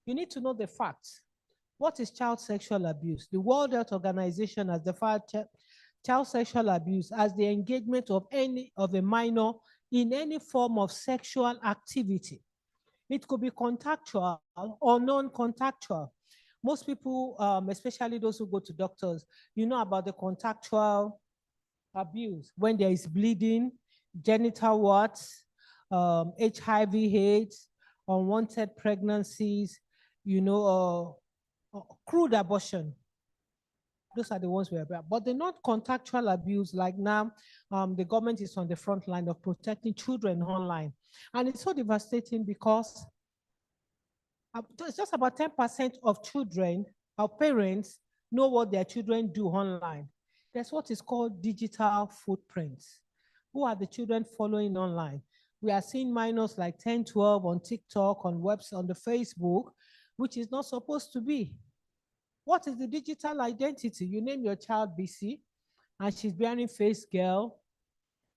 You need to know the facts. What is child sexual abuse? The World Health Organization has defined child sexual abuse as the engagement of a minor in any form of sexual activity. It could be contactual or non-contactual. Most people, especially those who go to doctors, you know about the contactual abuse when there is bleeding, genital warts, HIV/AIDS, unwanted pregnancies, crude abortion. Those are the ones we are about. But the non-contactual abuse, like now, the government is on the front line of protecting children online. And it's so devastating because it's just about 10% of children, our parents, know what their children do online. There's what is called digital footprints. Who are the children following online? We are seeing minors like 10, 12 on TikTok, on websites, on the Facebook, which is not supposed to be. What is the digital identity? You name your child BC, and she's bearing face girl,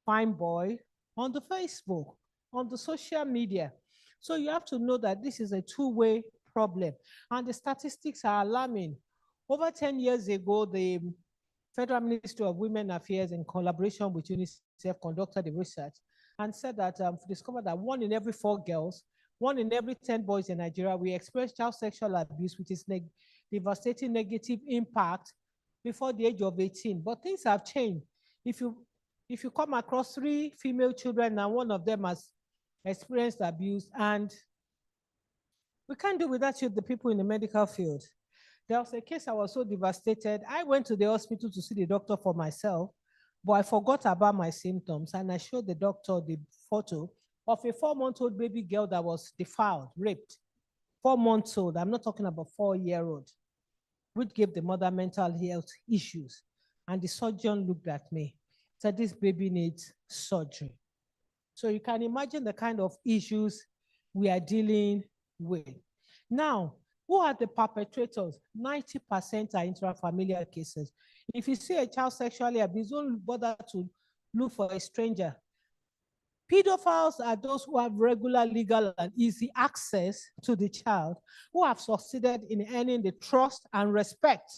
fine boy, on the Facebook, on the social media. So you have to know that this is a two-way problem. And the statistics are alarming. Over 10 years ago, the Federal Ministry of Women Affairs, in collaboration with UNICEF, conducted the research and said that discovered that 1 in every 4 girls, 1 in every 10 boys in Nigeria will experience child sexual abuse, which is devastating negative impact before the age of 18. But things have changed. If you come across 3 female children and one of them has experienced abuse, and we can't do without the people in the medical field. There was a case I was so devastated. I went to the hospital to see the doctor for myself, but I forgot about my symptoms, and I showed the doctor the photo of a 4-month-old baby girl that was defiled, raped. 4 months old, I'm not talking about 4-year-old, which gave the mother mental health issues. And the surgeon looked at me, said, this baby needs surgery. So you can imagine the kind of issues we are dealing with. Now, who are the perpetrators? 90% are intrafamilial cases. If you see a child sexually abused, don't bother to look for a stranger. Pedophiles are those who have regular, legal, and easy access to the child, who have succeeded in earning the trust and respect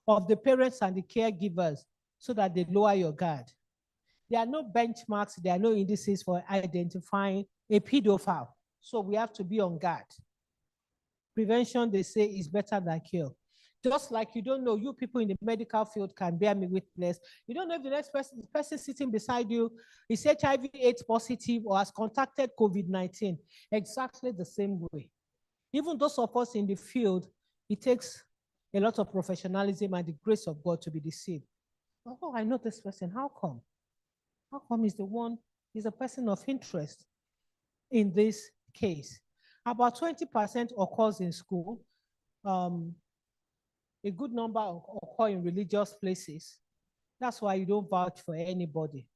of the parents and the caregivers so that they lower your guard. There are no benchmarks, there are no indices for identifying a pedophile. So we have to be on guard. Prevention, they say, is better than cure. Just like you don't know, you people in the medical field can bear me witness. You don't know if the next person, the person sitting beside you is HIV/AIDS positive or has contacted COVID-19. Exactly the same way. Even those of us in the field, it takes a lot of professionalism and the grace of God to be deceived. Oh, I know this person. How come? How come he's a person of interest in this case? About 20% occurs in school. A good number occur in religious places. That's why you don't vouch for anybody.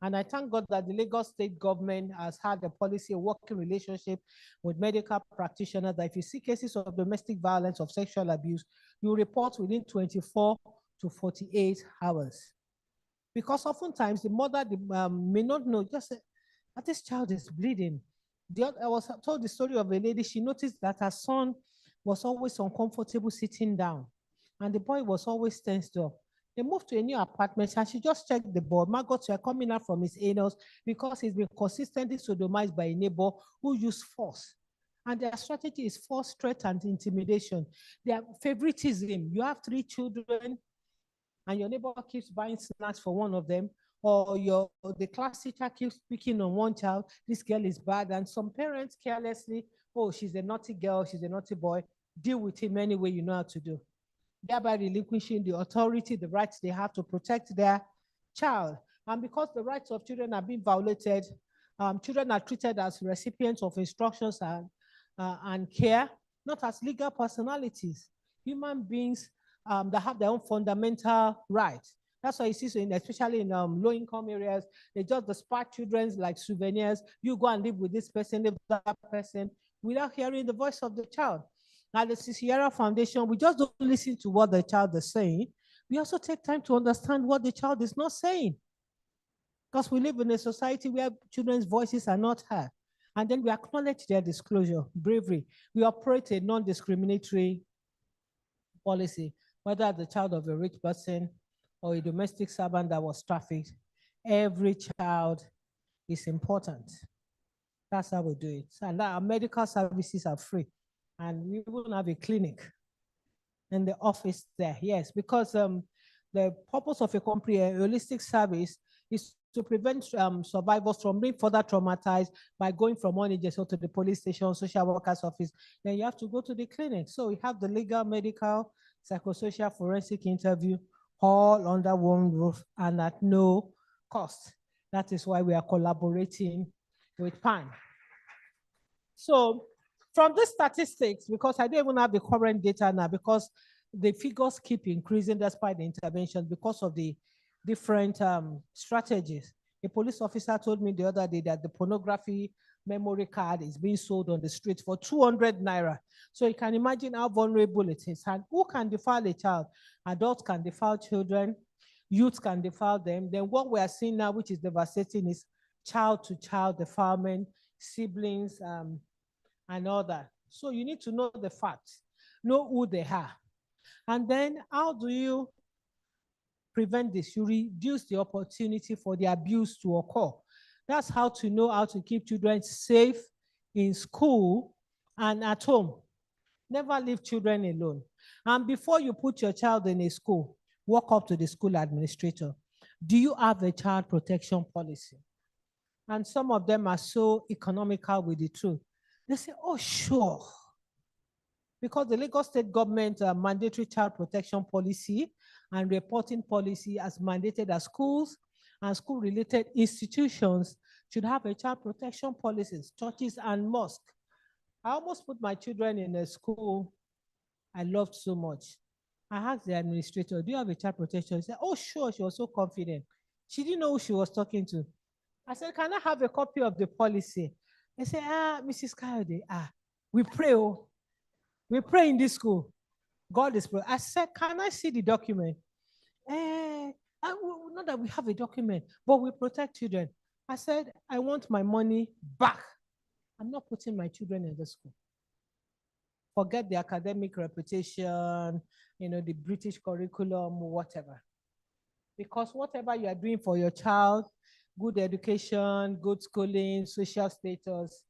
And I thank God that the Lagos state government has had a policy, a working relationship with medical practitioners, that if you see cases of domestic violence, of sexual abuse, you report within 24 to 48 hours. Because oftentimes the mother may not know, just that this child is bleeding. I was told the story of a lady. She noticed that her son was always uncomfortable sitting down, and the boy was always tensed up. They moved to a new apartment, and she just checked the board. Maggots were coming out from his anus because he's been consistently sodomized by a neighbor who used force. And their strategy is force, threat, and intimidation. Their favoritism. You have 3 children, and your neighbor keeps buying snacks for one of them, or the class teacher keeps picking on one child, this girl is bad, and some parents carelessly, oh, she's a naughty girl, she's a naughty boy, deal with him any way you know how to do, thereby relinquishing the authority, the rights they have to protect their child. And because the rights of children are being violated, children are treated as recipients of instructions and care, not as legal personalities, human beings that have their own fundamental rights. That's why you see, especially in low-income areas, they just dispatch children like souvenirs. You go and live with this person, live with that person, without hearing the voice of the child. Now, the Sierra Foundation, we just don't listen to what the child is saying. We also take time to understand what the child is not saying. Because we live in a society where children's voices are not heard. And then we acknowledge their disclosure, bravery. We operate a non-discriminatory policy, whether the child of a rich person or a domestic servant that was trafficked. Every child is important. That's how we do it. And our medical services are free. And we even have a clinic in the office there. Yes, because the purpose of a holistic service is to prevent survivors from being further traumatized by going from one agency to the police station, social worker's office. Then you have to go to the clinic. So we have the legal, medical, psychosocial, forensic interview all under one roof and at no cost. That is why we are collaborating with PAN. So from the statistics, because I don't even have the current data now, because the figures keep increasing despite the intervention because of the different strategies. A police officer told me the other day that the pornography memory card is being sold on the street for 200 naira. So you can imagine how vulnerable it is. And who can defile a child? Adults can defile children, youth can defile them. Then what we are seeing now, which is devastating, is child-to-child defilement, siblings, and all that. So you need to know the facts, know who they are. And then how do you prevent this? You reduce the opportunity for the abuse to occur. That's how to know how to keep children safe in school and at home. Never leave children alone. And before you put your child in a school, walk up to the school administrator. Do you have a child protection policy? And some of them are so economical with the truth. They say, oh, sure. Because the Lagos State government mandatory child protection policy and reporting policy as mandated that schools and school-related institutions should have a child protection policies, churches and mosques. I almost put my children in a school I loved so much. I asked the administrator, do you have a child protection? She said, oh, sure. She was so confident. She didn't know who she was talking to. I said, can I have a copy of the policy? I said, Mrs. Kayode, we pray, oh. We pray in this school. God is praying. I said, can I see the document? Not that we have a document, but we protect children. I said, I want my money back. I'm not putting my children in the school. Forget the academic reputation, the British curriculum, whatever. Because whatever you are doing for your child, good education, good schooling, social status,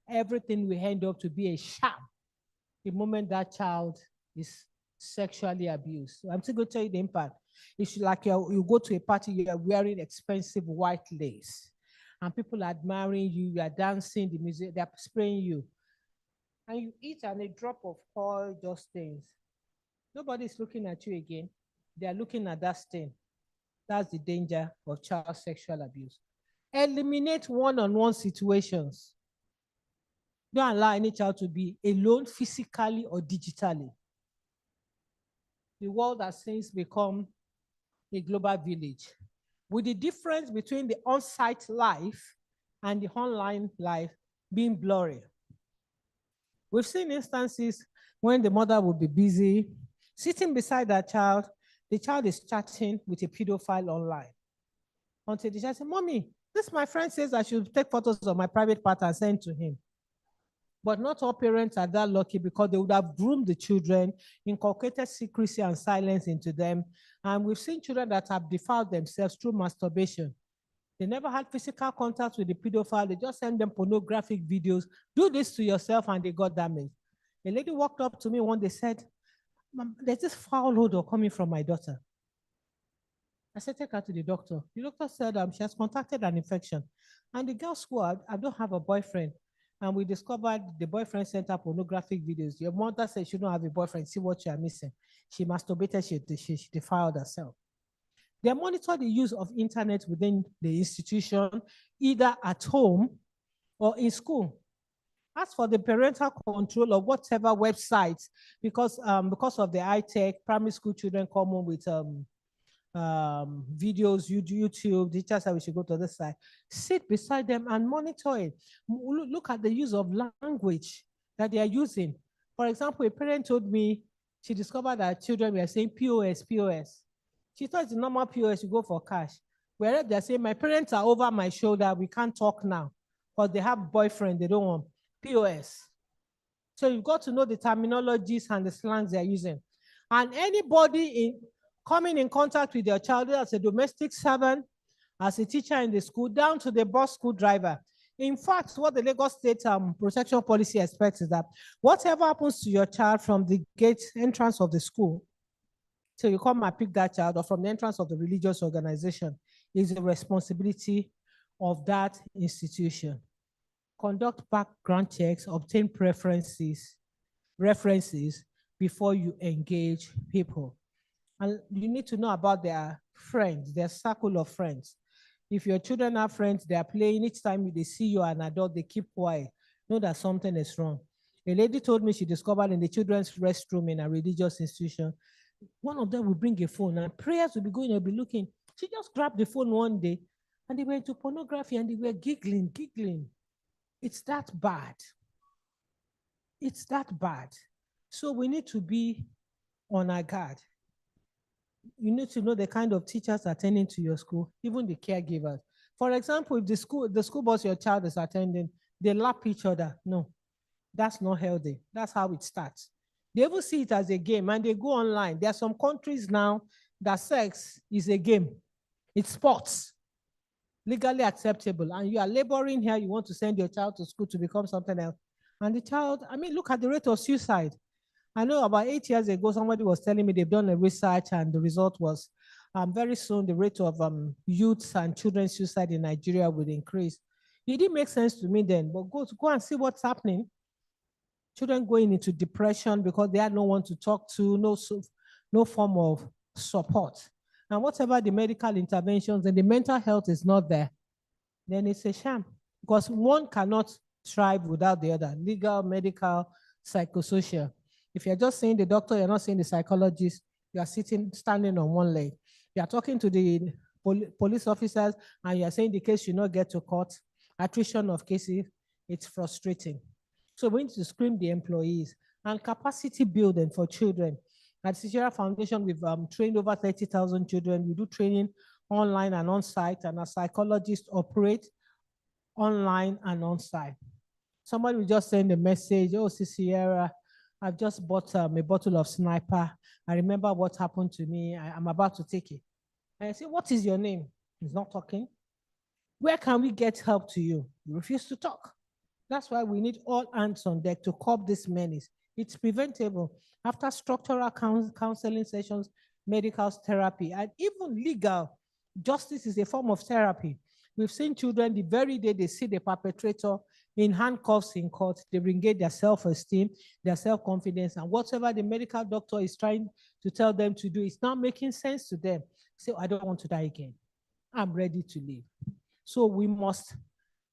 everything will end up to be a sham the moment that child is sexually abused. So I'm still going to tell you the impact. It's like you go to a party, you are wearing expensive white lace, and people are admiring you, you are dancing, the music, they're spraying you. And you eat and a drop of oil just stains. Nobody's looking at you again. They are looking at that stain. That's the danger of child sexual abuse. Eliminate one-on-one situations. Don't allow any child to be alone physically or digitally. The world has since become a global village, with the difference between the on-site life and the online life being blurry. We've seen instances when the mother will be busy, sitting beside her child, the child is chatting with a pedophile online. Until the child says, Mommy, this my friend says I should take photos of my private part and send to him. But not all parents are that lucky, because they would have groomed the children, inculcated secrecy and silence into them. And we've seen children that have defiled themselves through masturbation. They never had physical contact with the pedophile. They just send them pornographic videos. Do this to yourself, and they got damaged. A lady walked up to me one day, said, there's this foul odor coming from my daughter. I said, take her to the doctor. The doctor said she has contracted an infection. And the girl swore, I don't have a boyfriend. And we discovered the boyfriend sent her pornographic videos. Your mother said she don't have a boyfriend. See what you are missing. She masturbated, she defiled herself. They monitor the use of internet within the institution, either at home or in school. As for the parental control of whatever websites, because of the high tech, primary school children come home with videos, YouTube, the teachers say we should go to this side. Sit beside them and monitor it. Look at the use of language that they are using. For example, a parent told me she discovered that children were saying POS, POS. She thought it's a normal POS, you go for cash. Whereas they're saying, my parents are over my shoulder, we can't talk now. because they have boyfriend, they don't want POS. So you've got to know the terminologies and the slangs they're using. And anybody coming in contact with your child as a domestic servant, as a teacher in the school, down to the bus school driver. In fact, what the Lagos State protection policy expects is that whatever happens to your child from the gate entrance of the school, so you come and pick that child, or from the entrance of the religious organization, is the responsibility of that institution. Conduct background checks, obtain references before you engage people. And you need to know about their friends, their circle of friends. If your children have friends, they are playing, each time they see you an adult, they keep quiet. Know that something is wrong. A lady told me she discovered in the children's restroom in a religious institution, one of them will bring a phone and prayers will be going, they'll be looking. She just grabbed the phone one day and they went into pornography and they were giggling. It's that bad. It's that bad. So we need to be on our guard. You need to know the kind of teachers attending to your school, even the caregivers. For example, if the school bus your child is attending, they lap each other. No, that's not healthy. That's how it starts. They even see it as a game and they go online. There are some countries now that sex is a game. It's sports, legally acceptable. And you are laboring here, you want to send your child to school to become something else. And the child, I mean, look at the rate of suicide. I know about 8 years ago, somebody was telling me they've done a research and the result was very soon the rate of youths and children's suicide in Nigeria will increase. It didn't make sense to me then, but go and see what's happening. Children going into depression because they had no one to talk to, no form of support. And whatever the medical interventions and the mental health is not there, then it's a sham because one cannot thrive without the other, legal, medical, psychosocial. If you're just seeing the doctor, you're not seeing the psychologist, you are standing on one leg. You are talking to the police officers and you are saying the case should not get to court, attrition of cases, it's frustrating. So we need to screen the employees and capacity building for children. At Sierra Foundation, we've trained over 30,000 children. We do training online and on-site, and our psychologists operate online and on-site. Somebody will just send a message, oh, Sierra, I've just bought a bottle of Sniper. I remember what happened to me. I'm about to take it. And I say, what is your name? He's not talking. Where can we get help to you? You refuse to talk. That's why we need all hands on deck to curb this menace. It's preventable. After structural counseling sessions, medical therapy, and even legal justice is a form of therapy. We've seen children the very day they see the perpetrator in handcuffs in court, they regain their self-esteem, their self-confidence, and whatever the medical doctor is trying to tell them to do is not making sense to them. Say, I don't want to die again. I'm ready to live. So we must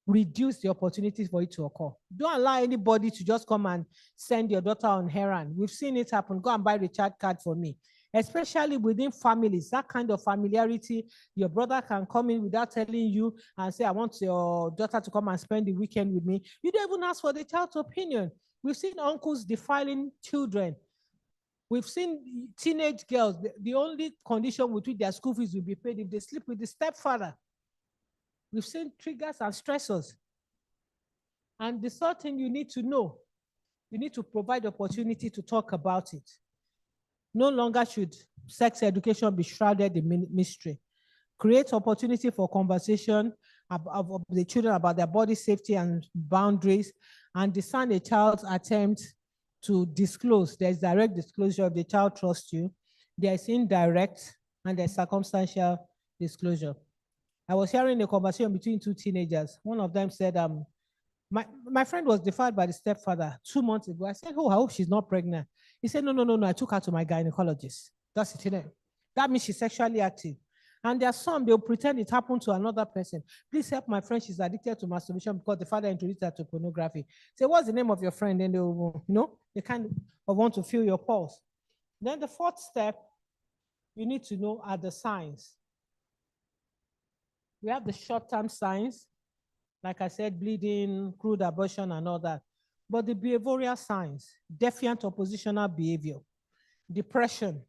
reduce the opportunities for it to occur. Don't allow anybody to just come and send your daughter on errand. We've seen it happen. Go and buy the chat card for me. Especially within families, that kind of familiarity, your brother can come in without telling you and say, I want your daughter to come and spend the weekend with me. You don't even ask for the child's opinion. We've seen uncles defiling children. We've seen teenage girls, the only condition with which their school fees will be paid if they sleep with the stepfather. We've seen triggers and stressors. And the third thing you need to know, you need to provide opportunity to talk about it. No longer should sex education be shrouded in mystery. Create opportunity for conversation of the children about their body safety and boundaries, and discern a child's attempt to disclose. There's direct disclosure if the child trusts you. There's indirect and there's circumstantial disclosure. I was hearing a conversation between two teenagers. One of them said, my friend was defiled by the stepfather 2 months ago. I said, oh, I hope she's not pregnant. He said, no, I took her to my gynecologist. That's it. That means she's sexually active. And there's some, they'll pretend it happened to another person. Please help my friend, she's addicted to masturbation because the father introduced her to pornography. Say, what's the name of your friend? And they'll, they kind of want to feel your pulse. Then the fourth step, you need to know are the signs. We have the short-term signs, like I said, bleeding, crude abortion, and all that. But the behavioral signs, defiant oppositional behavior, depression,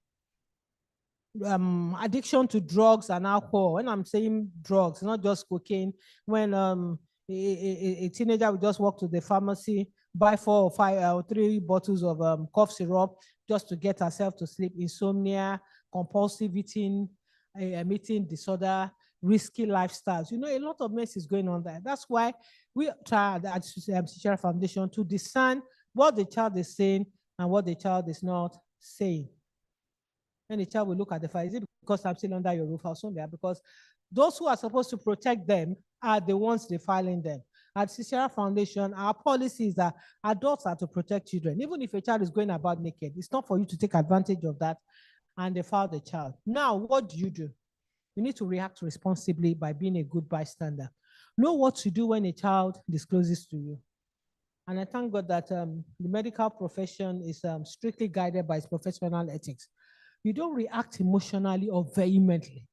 addiction to drugs and alcohol. When I'm saying drugs, not just cocaine, when A teenager will just walk to the pharmacy, buy 4 or 5 or 3 bottles of cough syrup just to get herself to sleep. Insomnia, compulsive eating, eating disorder, risky lifestyles. You know, a lot of mess is going on there. That's why we try at Sierra Foundation to discern what the child is saying and what the child is not saying. And the child will look at the file. Is it because I'm still under your roof or something? Because those who are supposed to protect them are the ones defiling them. At Sierra Foundation, our policy is that adults are to protect children. Even if a child is going about naked, it's not for you to take advantage of that and defile the child. Now, what do? You need to react responsibly by being a good bystander. Know what to do when a child discloses to you. And I thank God that the medical profession is strictly guided by its professional ethics. You don't react emotionally or vehemently.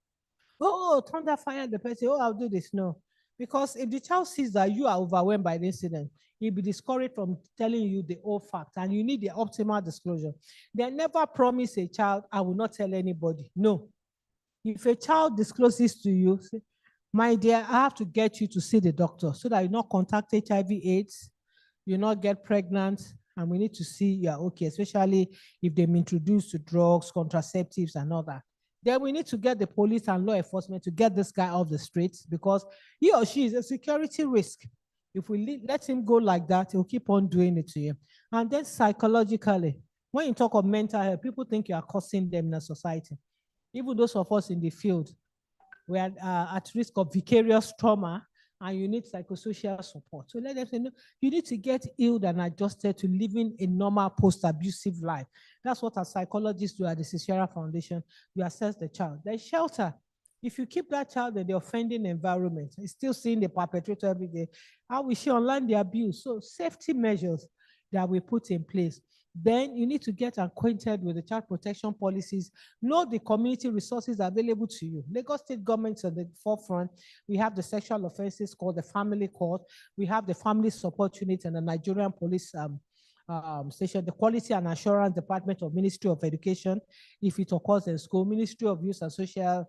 Oh, thunder fire the person. Oh, I'll do this. No. Because if the child sees that you are overwhelmed by the incident, he'll be discouraged from telling you the whole fact, and you need the optimal disclosure. They never promise a child, I will not tell anybody. No. If a child discloses to you, say, my dear, I have to get you to see the doctor so that you not contact HIV/AIDS, you not get pregnant, and we need to see you're okay, especially if they've been introduced to drugs, contraceptives, and all that. Then we need to get the police and law enforcement to get this guy off the streets because he or she is a security risk. If we let him go like that, he'll keep on doing it to you. And then psychologically, when you talk of mental health, people think you are causing them in a society. Even those of us in the field, we are at risk of vicarious trauma and you need psychosocial support. So let them say, no, you need to get healed and adjusted to living a normal post-abusive life. That's what our psychologists do at the Sierra Foundation. You assess the child. There's shelter. If you keep that child in the offending environment, he's still seeing the perpetrator every day, how will she unlearn the abuse? So safety measures that we put in place. Then you need to get acquainted with the child protection policies, know the community resources available to you. Lagos State government at the forefront. We have the sexual offenses called the family court. We have the family support unit and the Nigerian police station, the Quality and Assurance Department of Ministry of Education, if it occurs in school, Ministry of Youth and Social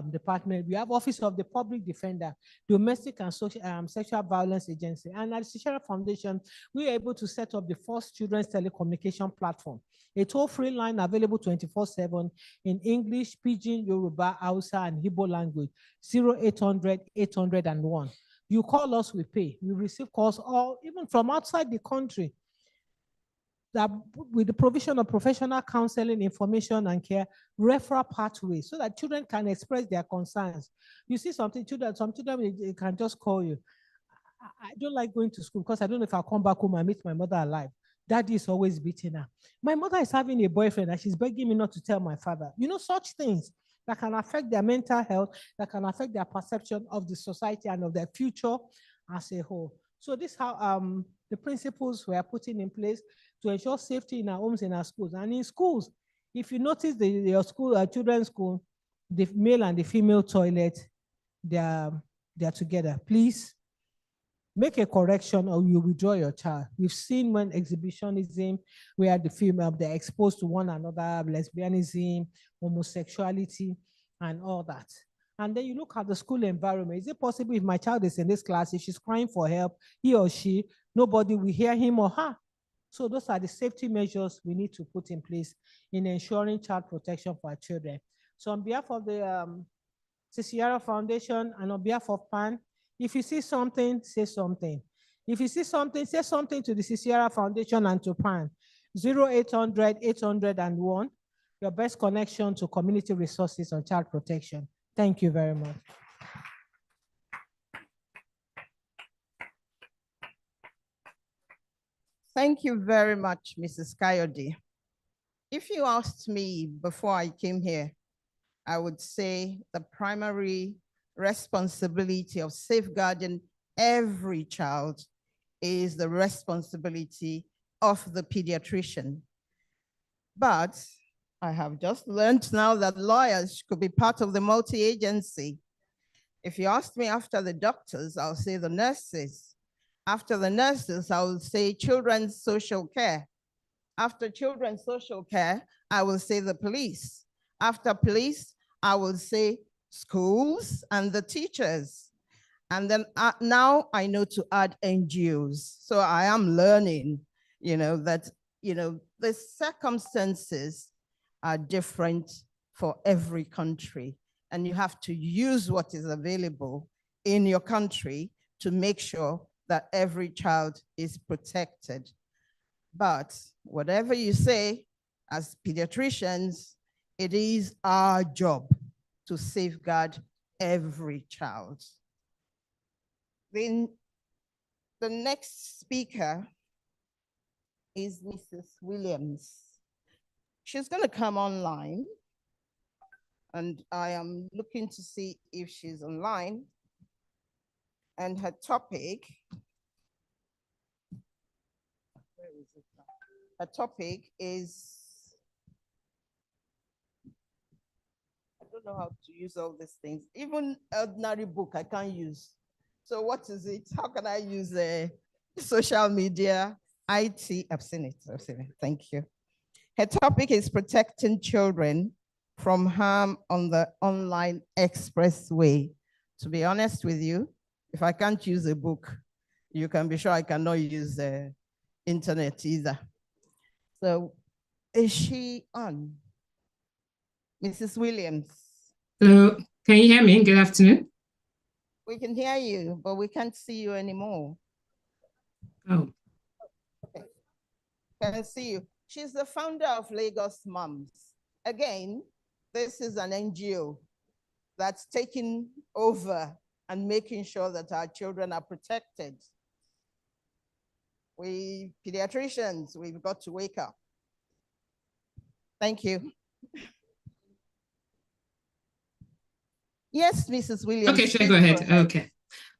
Department. We have Office of the Public Defender, Domestic and Social, Sexual Violence Agency. And at the Sierra Foundation, we are able to set up the first children's telecommunication platform, a toll-free line available 24/7 in English, Pidgin, Yoruba, Hausa, and Igbo language, 0800-800-1. You call us, we pay. We receive calls all, even from outside the country, that with the provision of professional counseling, information, and care, referral pathways, so that children can express their concerns. You see some children they can just call you. I don't like going to school because I don't know if I'll come back home and meet my mother alive. Daddy is always beating her. My mother is having a boyfriend and she's begging me not to tell my father. You know, such things that can affect their mental health, that can affect their perception of the society and of their future as a whole. So this is how the principles we are putting in place to ensure safety in our homes, in our schools. And in schools, if you notice your school, children's school, the male and the female toilet, they're together. Please make a correction or you withdraw your child. We've seen when exhibitionism, where the female, they're exposed to one another, lesbianism, homosexuality, and all that. And then you look at the school environment. Is it possible if my child is in this class, if she's crying for help, he or she, nobody will hear him or her? So those are the safety measures we need to put in place in ensuring child protection for our children. So on behalf of the Sierra Foundation and on behalf of PAN, if you see something, say something. If you see something, say something to the Sierra Foundation and to PAN. 0800-800-1, your best connection to community resources on child protection. Thank you very much. Thank you very much, Mrs. Kayode. If you asked me before I came here, I would say the primary responsibility of safeguarding every child is the responsibility of the pediatrician. But I have just learned now that lawyers could be part of the multi-agency. If you ask me after the doctors, I'll say the nurses. After the nurses, I will say children's social care. After children's social care, I will say the police. After police, I will say schools and the teachers. And then now I know to add NGOs. So I am learning, that, the circumstances are different for every country. And you have to use what is available in your country to make sure that every child is protected. But whatever you say, as pediatricians, it is our job to safeguard every child. Then the next speaker is Mrs. Williams. She's going to come online, and I am looking to see if she's online. And her topic, where is it? Her topic is, I don't know how to use all these things. Even ordinary book I can't use. So what is it? How can I use social media, IT? I've seen it. Thank you. Her topic is protecting children from harm on the online expressway. To be honest with you, if I can't use a book, you can be sure I cannot use the internet either. So is she on? Mrs. Williams. Hello, can you hear me? Good afternoon. We can hear you, but we can't see you anymore. Oh. Okay. Can see you. She's the founder of Lagos Moms. Again, this is an NGO that's taking over and making sure that our children are protected. We pediatricians, we've got to wake up. Thank you. Yes, Mrs. Williams. Okay, should I go ahead? Okay.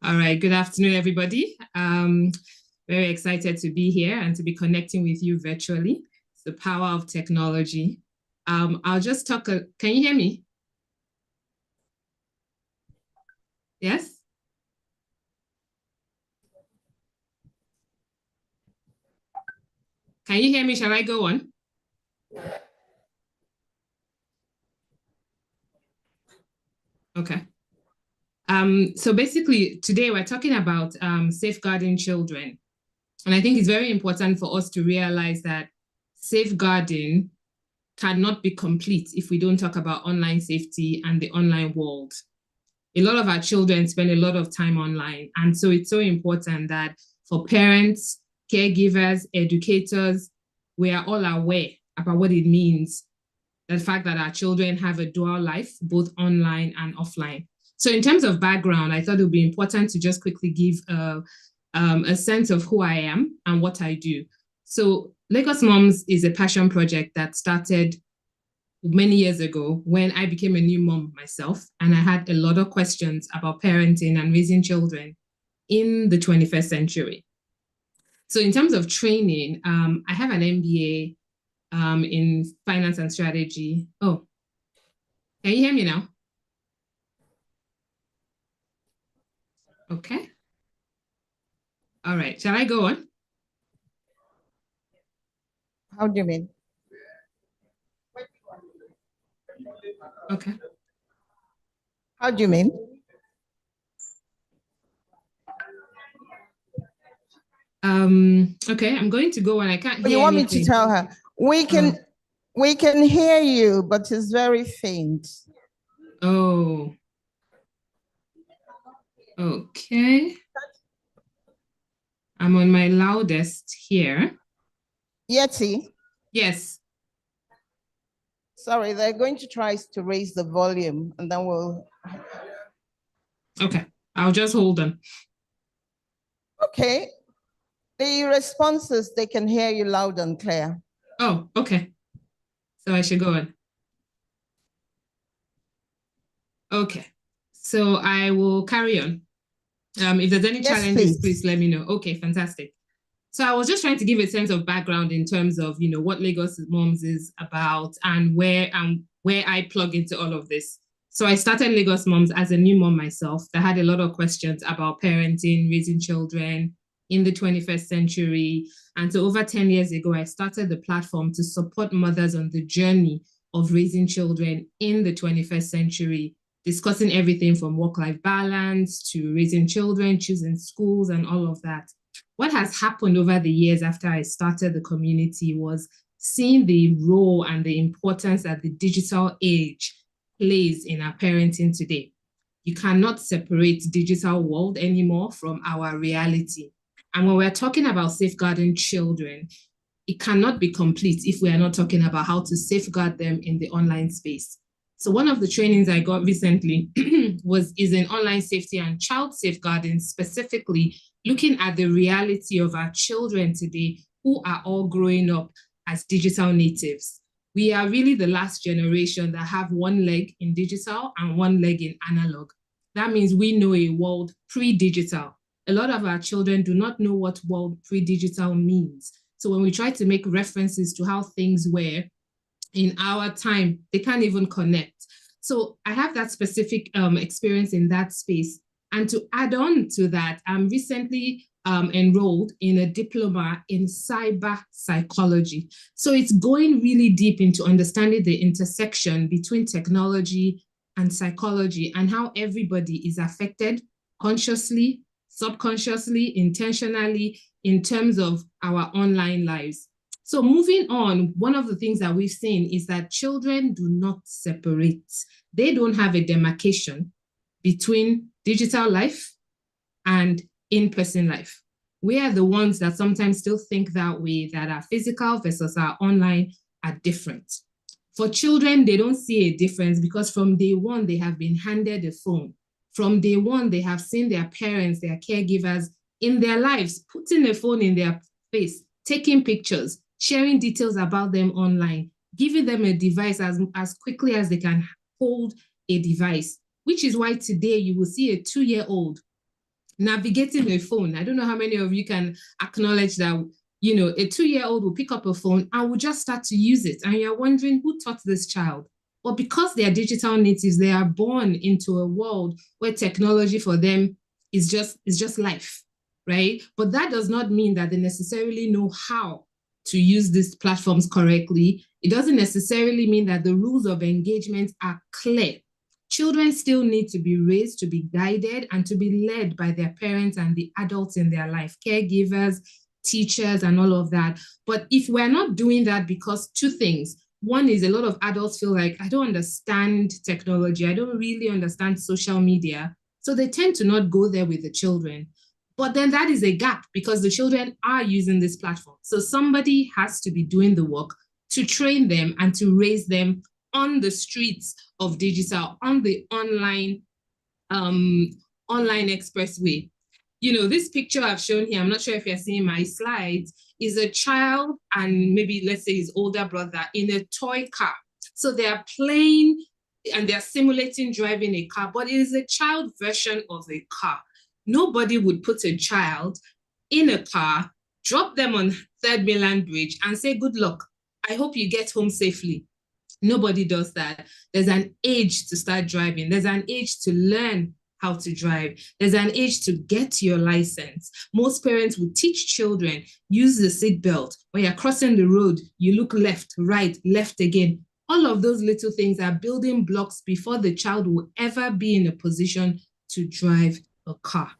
All right. Good afternoon, everybody. Very excited to be here and to be connecting with you virtually. It's the power of technology. I'll just talk. Can you hear me? Yes? Can you hear me? Shall I go on? Okay. So basically, today we're talking about safeguarding children. And I think it's very important for us to realize that safeguarding cannot be complete if we don't talk about online safety and the online world. A lot of our children spend a lot of time online. And so it's so important that for parents, caregivers, educators, we are all aware about what it means, the fact that our children have a dual life, both online and offline. So in terms of background, I thought it would be important to just quickly give a sense of who I am and what I do. So Lagos Moms is a passion project that started many years ago when I became a new mom myself, and I had a lot of questions about parenting and raising children in the 21st century. So in terms of training, I have an MBA in finance and strategy. Oh, can you hear me now? Okay. All right, shall I go on? How do you mean? Okay. How do you mean? Okay, I'm going to go and I can't hear You want anything. me to tell her? We can hear you, but it's very faint. Oh. Okay. I'm on my loudest here. Yeti? Yes. Sorry, they're going to try to raise the volume and then we'll... Okay, I'll just hold on. Okay. The responses, they can hear you loud and clear. Oh, okay. So I should go on. Okay, so I will carry on. If there's any challenges, please let me know. Okay, fantastic. So I was just trying to give a sense of background in terms of, what Lagos Moms is about and where I plug into all of this. So I started Lagos Moms as a new mom myself that had a lot of questions about parenting, raising children in the 21st century. And so over 10 years ago, I started the platform to support mothers on the journey of raising children in the 21st century discussing everything from work-life balance to raising children, choosing schools, and all of that. What has happened over the years after I started the community was seeing the role and the importance that the digital age plays in our parenting today. You cannot separate digital world anymore from our reality. And when we're talking about safeguarding children, it cannot be complete if we are not talking about how to safeguard them in the online space. So one of the trainings I got recently is in online safety and child safeguarding, specifically looking at the reality of our children today who are all growing up as digital natives. We are really the last generation that have one leg in digital and one leg in analog. That means we know a world pre-digital. A lot of our children do not know what world pre-digital means. So when we try to make references to how things were in our time, they can't even connect. So I have that specific experience in that space. And to add on to that, I'm recently enrolled in a diploma in cyber psychology. So it's going really deep into understanding the intersection between technology and psychology and how everybody is affected consciously, subconsciously, intentionally in terms of our online lives. So moving on, one of the things that we've seen is that children do not separate. They don't have a demarcation between digital life and in-person life. We are the ones that sometimes still think that way, that our physical versus our online are different. For children, they don't see a difference because from day one, they have been handed a phone. From day one, they have seen their parents, their caregivers in their lives, putting a phone in their face, taking pictures, sharing details about them online, giving them a device as quickly as they can hold a device, which is why today you will see a 2-year-old navigating a phone. I don't know how many of you can acknowledge that, you know, a 2-year-old will pick up a phone and will just start to use it. And you're wondering who taught this child? Well, because they are digital natives, they are born into a world where technology for them is just life, right? But that does not mean that they necessarily know how to use these platforms correctly. It doesn't necessarily mean that the rules of engagement are clear. Children still need to be raised, to be guided, and to be led by their parents and the adults in their life, caregivers, teachers, and all of that. But if we're not doing that, because two things. One is a lot of adults feel like, I don't understand technology. I don't really understand social media. So they tend to not go there with the children. But then that is a gap because the children are using this platform. So somebody has to be doing the work to train them and to raise them on the streets of digital, on the online expressway. You know, this picture I've shown here, I'm not sure if you're seeing my slides, is a child and maybe let's say his older brother in a toy car. So they are playing and they're simulating driving a car, but it is a child version of a car. Nobody would put a child in a car, drop them on Third Mainland Bridge and say, good luck. I hope you get home safely. Nobody does that. There's an age to start driving. There's an age to learn how to drive. There's an age to get your license. Most parents would teach children, use the seatbelt. When you're crossing the road, you look left, right, left again. All of those little things are building blocks before the child will ever be in a position to drive a car.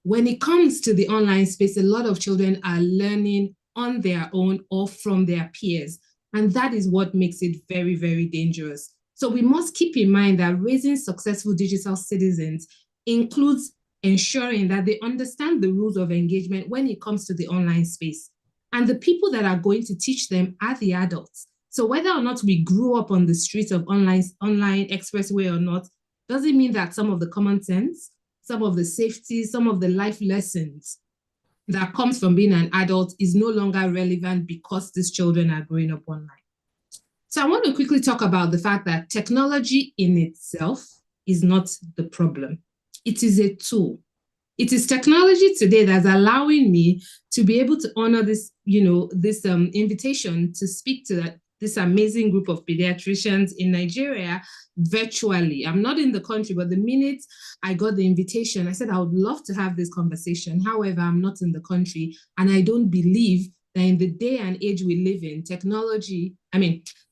When it comes to the online space, a lot of children are learning on their own or from their peers. And that is what makes it very, very dangerous. So we must keep in mind that raising successful digital citizens includes ensuring that they understand the rules of engagement when it comes to the online space. And the people that are going to teach them are the adults. So whether or not we grew up on the streets of online expressway or not, doesn't mean that some of the common sense, some of the safety, some of the life lessons that comes from being an adult is no longer relevant because these children are growing up online. So I want to quickly talk about the fact that technology in itself is not the problem. It is a tool. It is technology today that's allowing me to be able to honor this, this invitation to speak to this amazing group of pediatricians in Nigeria virtually. I'm not in the country, but the minute I got the invitation, I said, I would love to have this conversation. However, I'm not in the country and I don't believe that in the day and age we live in,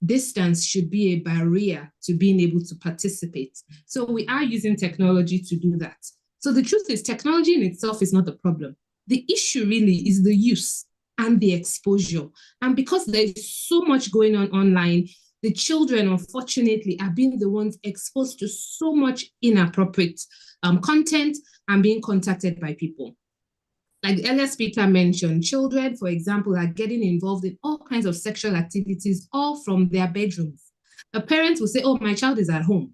distance should be a barrier to being able to participate. So we are using technology to do that. So the truth is, technology in itself is not the problem. The issue really is the use and the exposure. And because there's so much going on online, the children, unfortunately, are being the ones exposed to so much inappropriate content and being contacted by people. Like the earlier speaker mentioned, children, for example, are getting involved in all kinds of sexual activities, all from their bedrooms. A parent will say, oh, my child is at home.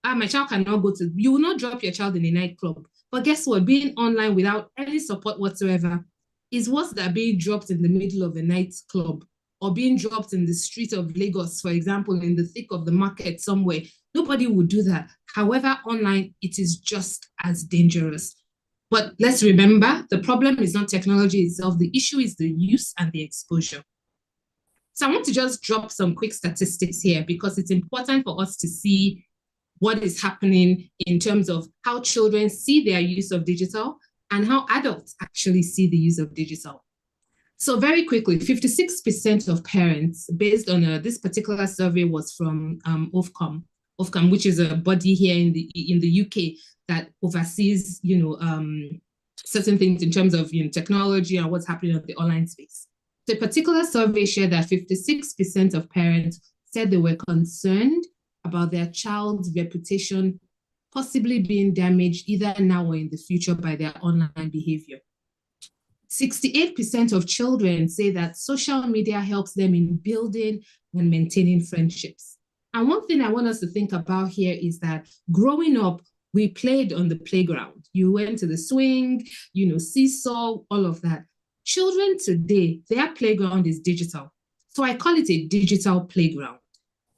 My child cannot go to, you will not drop your child in a nightclub. But guess what? Being online without any support whatsoever is worse than being dropped in the middle of a nightclub or being dropped in the street of Lagos, for example, in the thick of the market somewhere. Nobody would do that. However, online, it is just as dangerous. But let's remember, the problem is not technology itself. The issue is the use and the exposure. So I want to just drop some quick statistics here because it's important for us to see what is happening in terms of how children see their use of digital and how adults actually see the use of digital. So very quickly, 56% of parents, based on this particular survey, was from Ofcom, which is a body here in the UK that oversees, certain things in terms of technology and what's happening on the online space. So a particular survey shared that 56% of parents said they were concerned about their child's reputation possibly being damaged either now or in the future by their online behavior. 68% of children say that social media helps them in building and maintaining friendships. And one thing I want us to think about here is that growing up, we played on the playground. You went to the swing, seesaw, all of that. Children today, their playground is digital. So I call it a digital playground.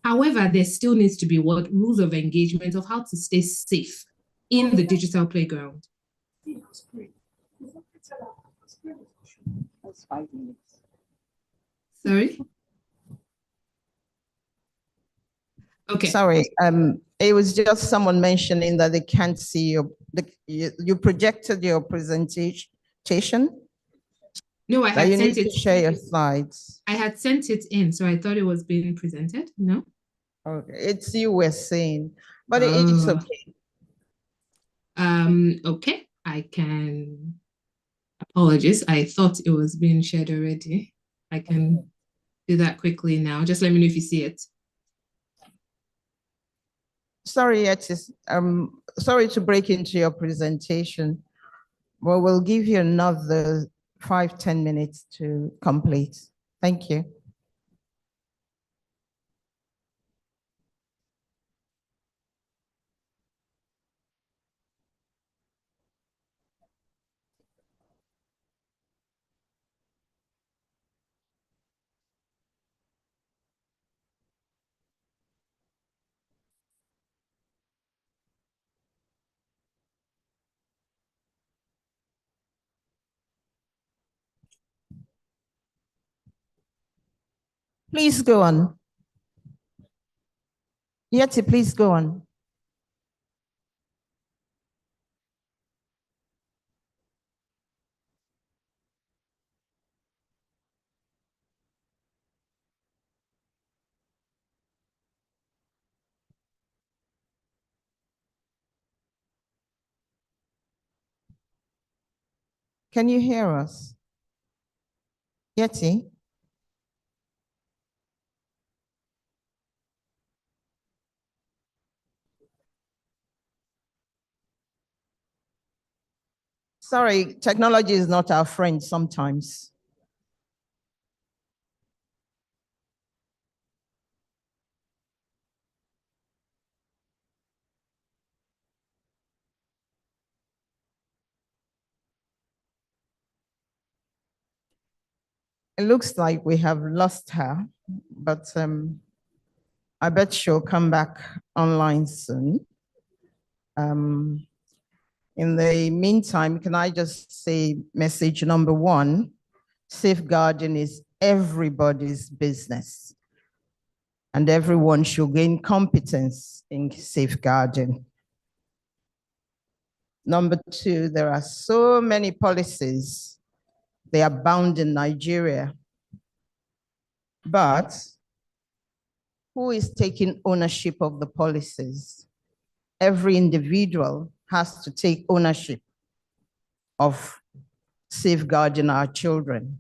However, there still needs to be rules of engagement of how to stay safe in the digital playground. That's 5 minutes. Sorry? Okay. Sorry, it was just someone mentioning that they can't see you projected your presentation. No, I had sent it. To share your slides. I had sent it in, so I thought it was being presented. No? Okay, it's you were saying, but it's okay. Okay, I can. Apologies, I thought it was being shared already. I can do that quickly now. Just let me know if you see it. Sorry, sorry to break into your presentation. Well, we'll give you another 5-10 minutes to complete. Thank you. Please go on. Yeti, please go on. Can you hear us? Yeti? Sorry, technology is not our friend sometimes. It looks like we have lost her, but I bet she'll come back online soon. In the meantime, can I just say message number 1, safeguarding is everybody's business and everyone should gain competence in safeguarding. Number 2, there are so many policies. They are bound in Nigeria But who is taking ownership of the policies? Every individual has to take ownership of safeguarding our children.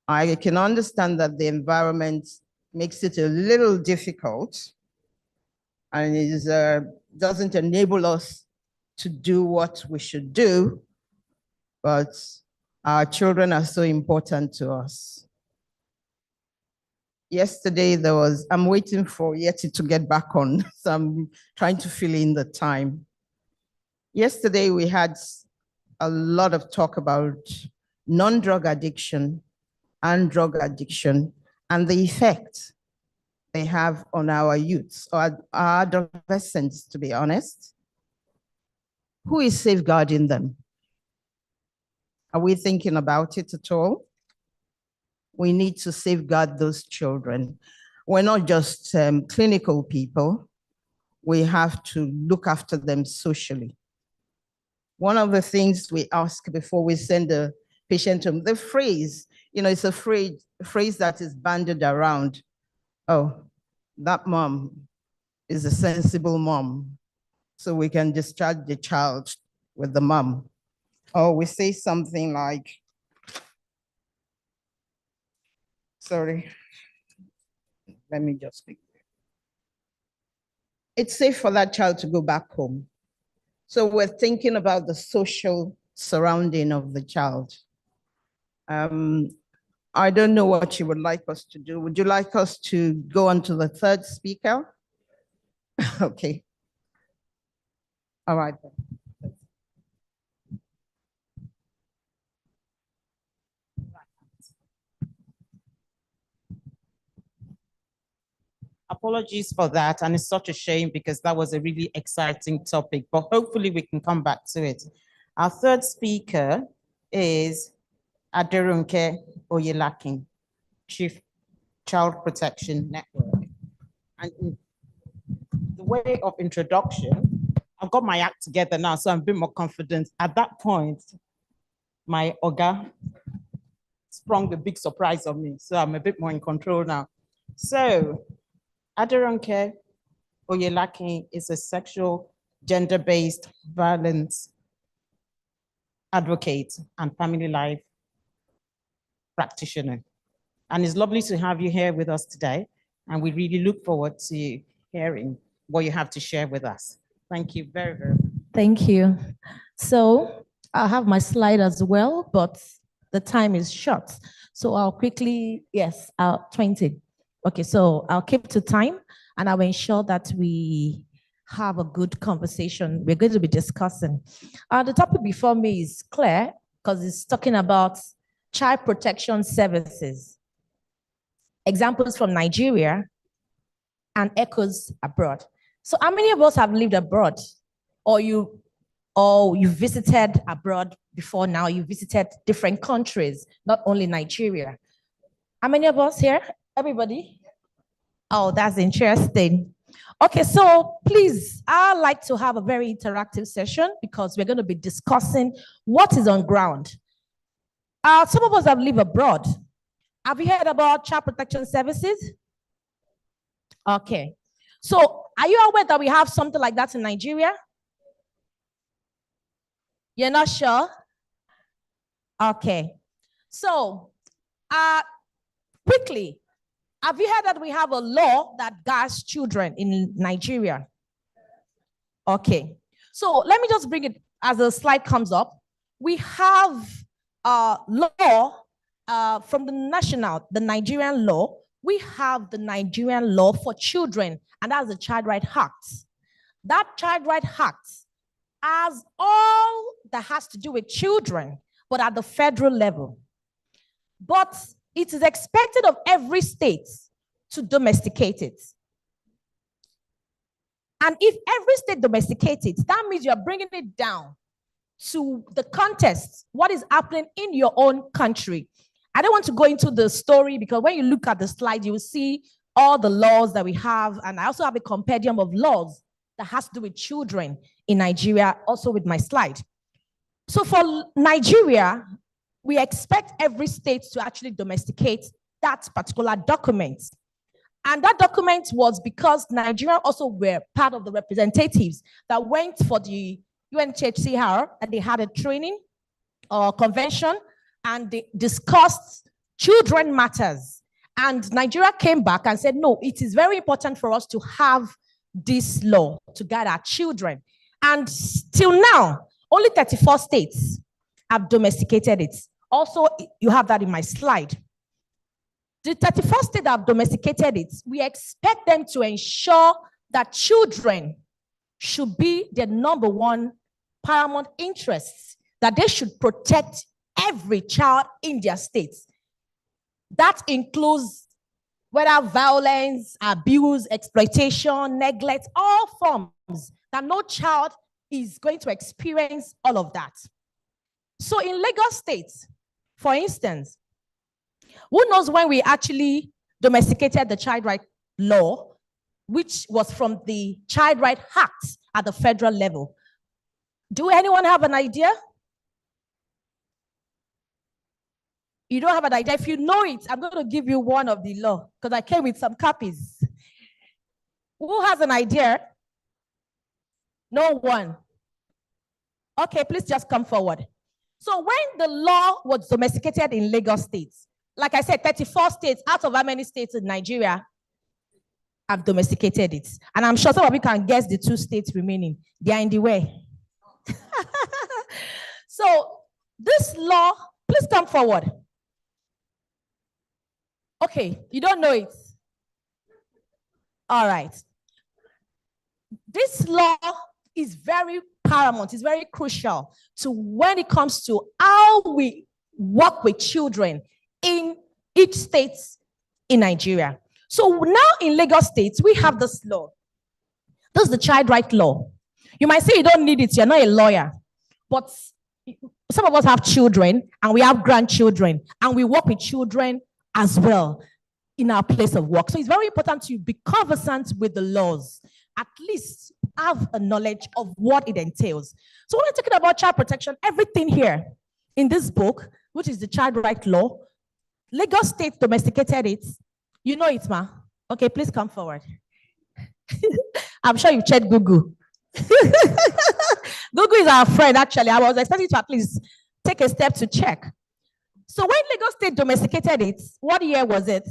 I can understand that the environment makes it a little difficult and doesn't enable us to do what we should do, but our children are so important to us. Yesterday I'm waiting for Yeti to get back on, so I'm trying to fill in the time. Yesterday we had a lot of talk about non-drug addiction and drug addiction and the effect they have on our youths or our adolescents, to be honest. Who is safeguarding them? Are we thinking about it at all? We need to safeguard those children. We're not just clinical people. We have to look after them socially. One of the things we ask before we send a patient home, the phrase, it's a phrase that is bandied around. Oh, that mom is a sensible mom, so we can discharge the child with the mom. Or we say something like, sorry, let me just speak. It's safe for that child to go back home. So we're thinking about the social surrounding of the child. I don't know what you would like us to do. Would you like us to go on to the third speaker? Okay. All right. Apologies for that, and it's such a shame because that was a really exciting topic, but hopefully we can come back to it. Our third speaker is Aderunke Oyelakin, Chief Child Protection Network. And in the way of introduction, I've got my act together now, so I'm a bit more confident. At that point, my Oga sprung a big surprise on me, so I'm a bit more in control now. So, Aderunke Oyelakin is a sexual, gender-based violence advocate and family life practitioner. And it's lovely to have you here with us today. And we really look forward to hearing what you have to share with us. Thank you very, very much. Thank you. So I have my slide as well, but the time is short. So I'll quickly, 20. Okay, so I'll keep to time and I will ensure that we have a good conversation. We're going to be discussing. The topic before me is clear because it's talking about child protection services. Examples from Nigeria and echoes abroad. So how many of us have lived abroad or you visited abroad before now? You visited different countries, not only Nigeria. How many of us here? Everybody? Oh, that's interesting. Okay, so please, I'd like to have a very interactive session because we're going to be discussing what is on ground. Some of us have lived abroad. Have you heard about child protection services? Okay. So are you aware that we have something like that in Nigeria? You're not sure? Okay. So quickly, have you heard that we have a law that guards children in Nigeria? Okay. So let me just bring it as the slide comes up. We have a law from the Nigerian law. We have the Nigerian law for children, and that's the Child Right Act. That Child Right Act has all that has to do with children, but at the federal level. But it is expected of every state to domesticate it. And if every state domesticates it, that means you're bringing it down to the context, what is happening in your own country. I don't want to go into the story because when you look at the slide, you will see all the laws that we have. And I also have a compendium of laws that has to do with children in Nigeria, also with my slide. So for Nigeria, we expect every state to actually domesticate that particular document. And that document was because Nigeria also were part of the representatives that went for the UNHCR, and they had a training or convention, and they discussed children matters. And Nigeria came back and said, no, it is very important for us to have this law to guide our children. And till now, only 34 states have domesticated it. Also, you have that in my slide. The 34 states that have domesticated it, we expect them to ensure that children should be their number one paramount interests, that they should protect every child in their states. That includes whether violence, abuse, exploitation, neglect, all forms, that no child is going to experience all of that. So in Lagos State, for instance, who knows when we actually domesticated the child right law, which was from the Child Right Act at the federal level? Do anyone have an idea? You don't have an idea. If you know it, I'm going to give you one of the law because I came with some copies. Who has an idea? No one. Okay, please just come forward. So when the law was domesticated in Lagos State, like I said, 34 states out of how many states in Nigeria have domesticated it? And I'm sure some of you can guess the 2 states remaining. They are in the way. So this law, please come forward. Okay, you don't know it. All right. This law is very paramount, it's very crucial to when it comes to how we work with children in each state in Nigeria. So now in Lagos State, we have this law. This is the child right law. You might say you don't need it, you're not a lawyer, but some of us have children and we have grandchildren and we work with children as well in our place of work. So it's very important to be conversant with the laws, at least have a knowledge of what it entails. So when we're talking about child protection, everything here in this book, which is the child right law, Lagos State domesticated it. You know it, ma. Okay, please come forward. I'm sure you've checked Google. Google is our friend, actually. I was expecting to at least take a step to check. So when Lagos State domesticated it, what year was it?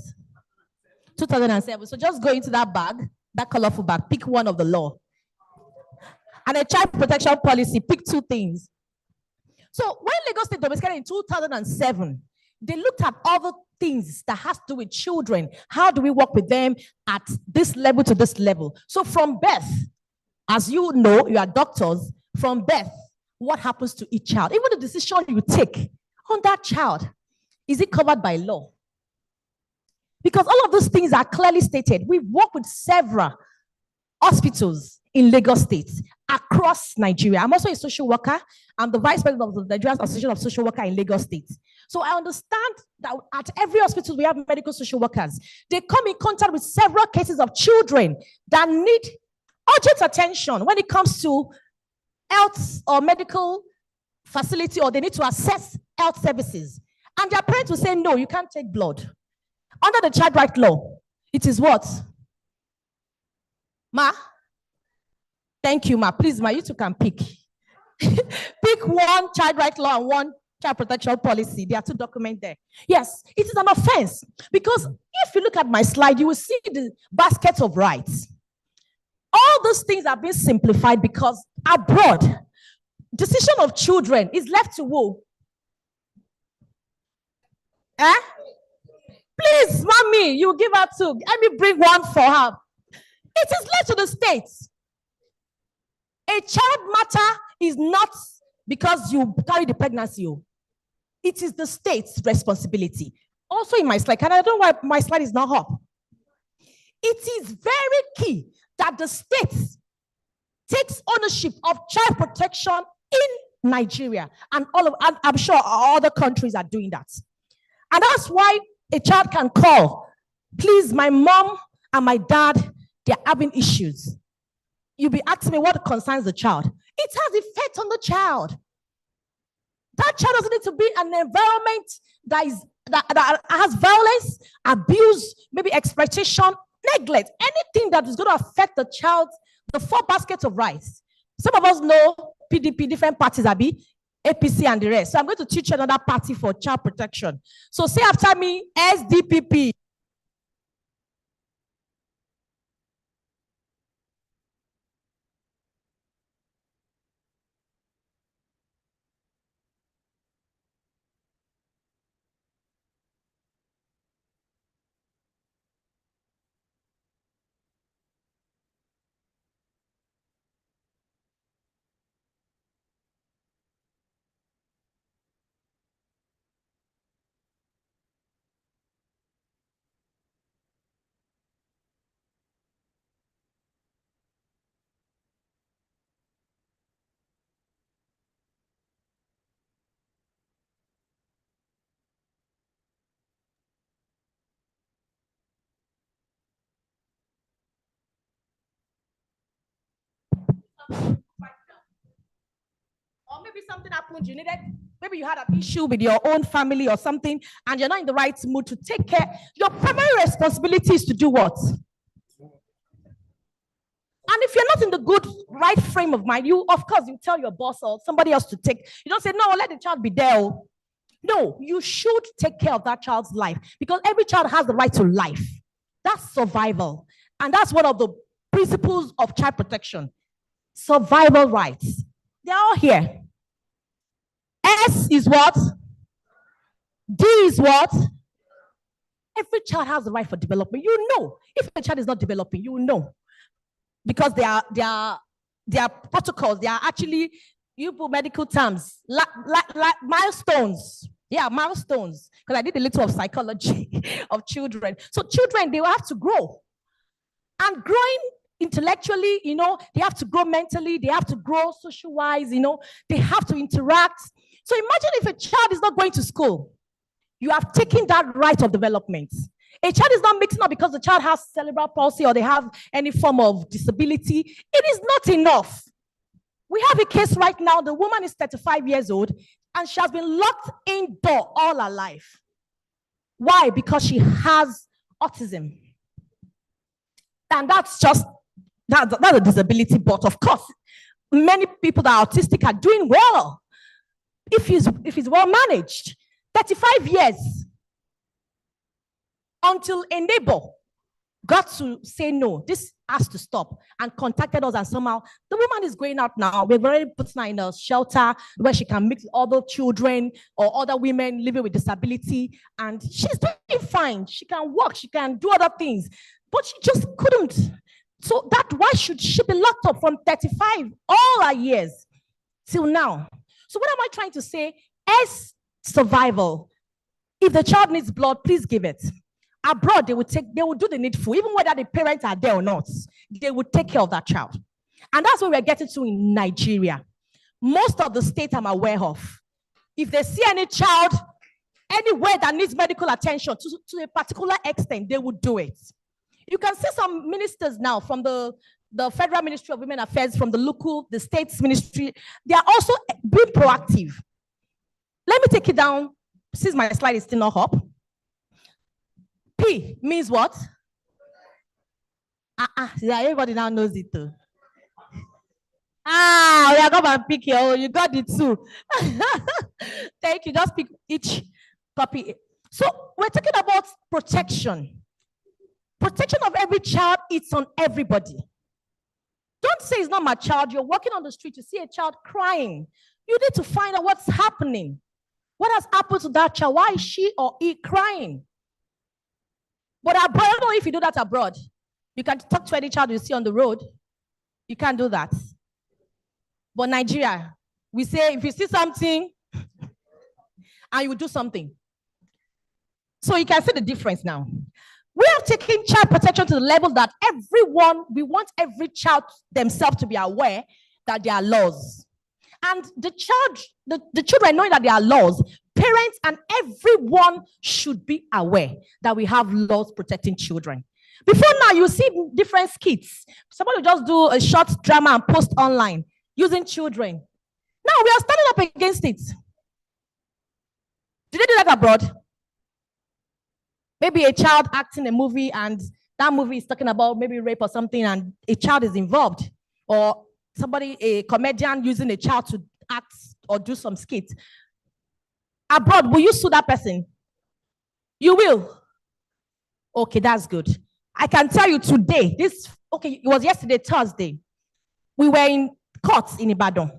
2007. So just go into that bag, that colorful bag, pick one of the law. And a child protection policy, pick 2 things. So when Lagos State domesticated in 2007, they looked at other things that has to do with children. How do we work with them at this level to this level? So from birth, as you know, you are doctors, from birth, what happens to each child? Even the decision you take on that child, is it covered by law? Because all of those things are clearly stated. We work with several hospitals in Lagos State across Nigeria. I'm also a social worker. I'm the vice president of the Nigerian Association of Social Workers in Lagos State. So I understand that at every hospital we have medical social workers. They come in contact with several cases of children that need urgent attention when it comes to health or medical facility, or they need to access health services. And their parents will say, no, you can't take blood. Under the child right law, it is what? Ma? Thank you, ma. Please, ma, you two can pick. Pick one child right law and one child protection policy. There are 2 documents there. Yes, it is an offense. Because if you look at my slide, you will see the basket of rights. All those things are being simplified because abroad, decision of children is left to who? Eh? Please, mommy, you give her 2. Let me bring one for her. It is left to the states. A child matter is not because you carry the pregnancy. It is the state's responsibility. Also in my slide, and I don't know why my slide is not up. It is very key that the state takes ownership of child protection in Nigeria, and I'm sure other countries are doing that. And that's why a child can call, please, my mom and my dad, they're having issues. You'll be asking me what concerns the child. It has effect on the child. That child doesn't need to be in an environment that is that has violence, abuse, maybe exploitation, neglect, anything that is going to affect the child, the 4 baskets of rice. Some of us know PDP, different parties, Abi, APC and the rest. So I'm going to teach you another party for child protection. So say after me, SDPP. Or maybe something happened, you needed, maybe you had an issue with your own family or something, and you're not in the right mood to take care. Your primary responsibility is to do what? And if you're not in the good, right frame of mind, you, of course, you tell your boss or somebody else to take. You don't say, no, let the child be there. No, you should take care of that child's life because every child has the right to life. That's survival. And that's one of the principles of child protection. Survival rights. They're all here. S is what? D is what? Every child has the right for development. You know, if a child is not developing, you know. Because they are protocols, they are actually, you put medical terms, like milestones. Yeah, milestones. Because I did a little of psychology of children. So children, they will have to grow. And growing intellectually, you know, they have to grow mentally, they have to grow social-wise, you know, they have to interact. So imagine if a child is not going to school, you have taken that right of development. A child is not mixing up because the child has cerebral palsy or they have any form of disability. It is not enough. We have a case right now, the woman is 35 years old and she has been locked indoor all her life. Why? Because she has autism. And that's just, that's a disability, but of course, many people that are autistic are doing well. If he's well managed, 35 years until a neighbor got to say, no, this has to stop, and contacted us, and somehow the woman is going out now. We've already put her in a shelter where she can mix with other children or other women living with disability, and she's doing fine. She can work, she can do other things, but she just couldn't. So why should she be locked up from 35 all her years till now? So what am I trying to say? As survival, if the child needs blood, please give it. Abroad, they will do the needful, even whether the parents are there or not. They will take care of that child. And that's what we're getting to in Nigeria. Most of the states I'm aware of, if they see any child anywhere that needs medical attention to a particular extent, they will do it. You can see some ministers now from the Federal Ministry of Women Affairs, from the state's ministry, they are also being proactive. Let me take it down, since my slide is still not up. P means what? Yeah, everybody now knows it too. We are going to pick here. You got it too. Thank you. Just pick each copy. So we're talking about protection. Protection of every child, it's on everybody. Don't say it's not my child. You're walking on the street, you see a child crying. You need to find out what's happening. What has happened to that child? Why is she or he crying? But abroad, I don't know if you do that abroad. You can talk to any child you see on the road. You can't do that. But Nigeria, we say if you see something and you do something. So you can see the difference now. We have taken child protection to the level that we want every child themselves to be aware that there are laws. And the children knowing that there are laws, parents and everyone should be aware that we have laws protecting children. Before now, you see different skits. Somebody will just do a short drama and post online using children. Now we are standing up against it. Did they do that abroad? Maybe a child acting a movie and that movie is talking about maybe rape or something and a child is involved, or somebody, a comedian using a child to act or do some skit. Abroad, will you sue that person? You will. Okay, that's good. I can tell you today, it was yesterday, Thursday. We were in court in Ibadan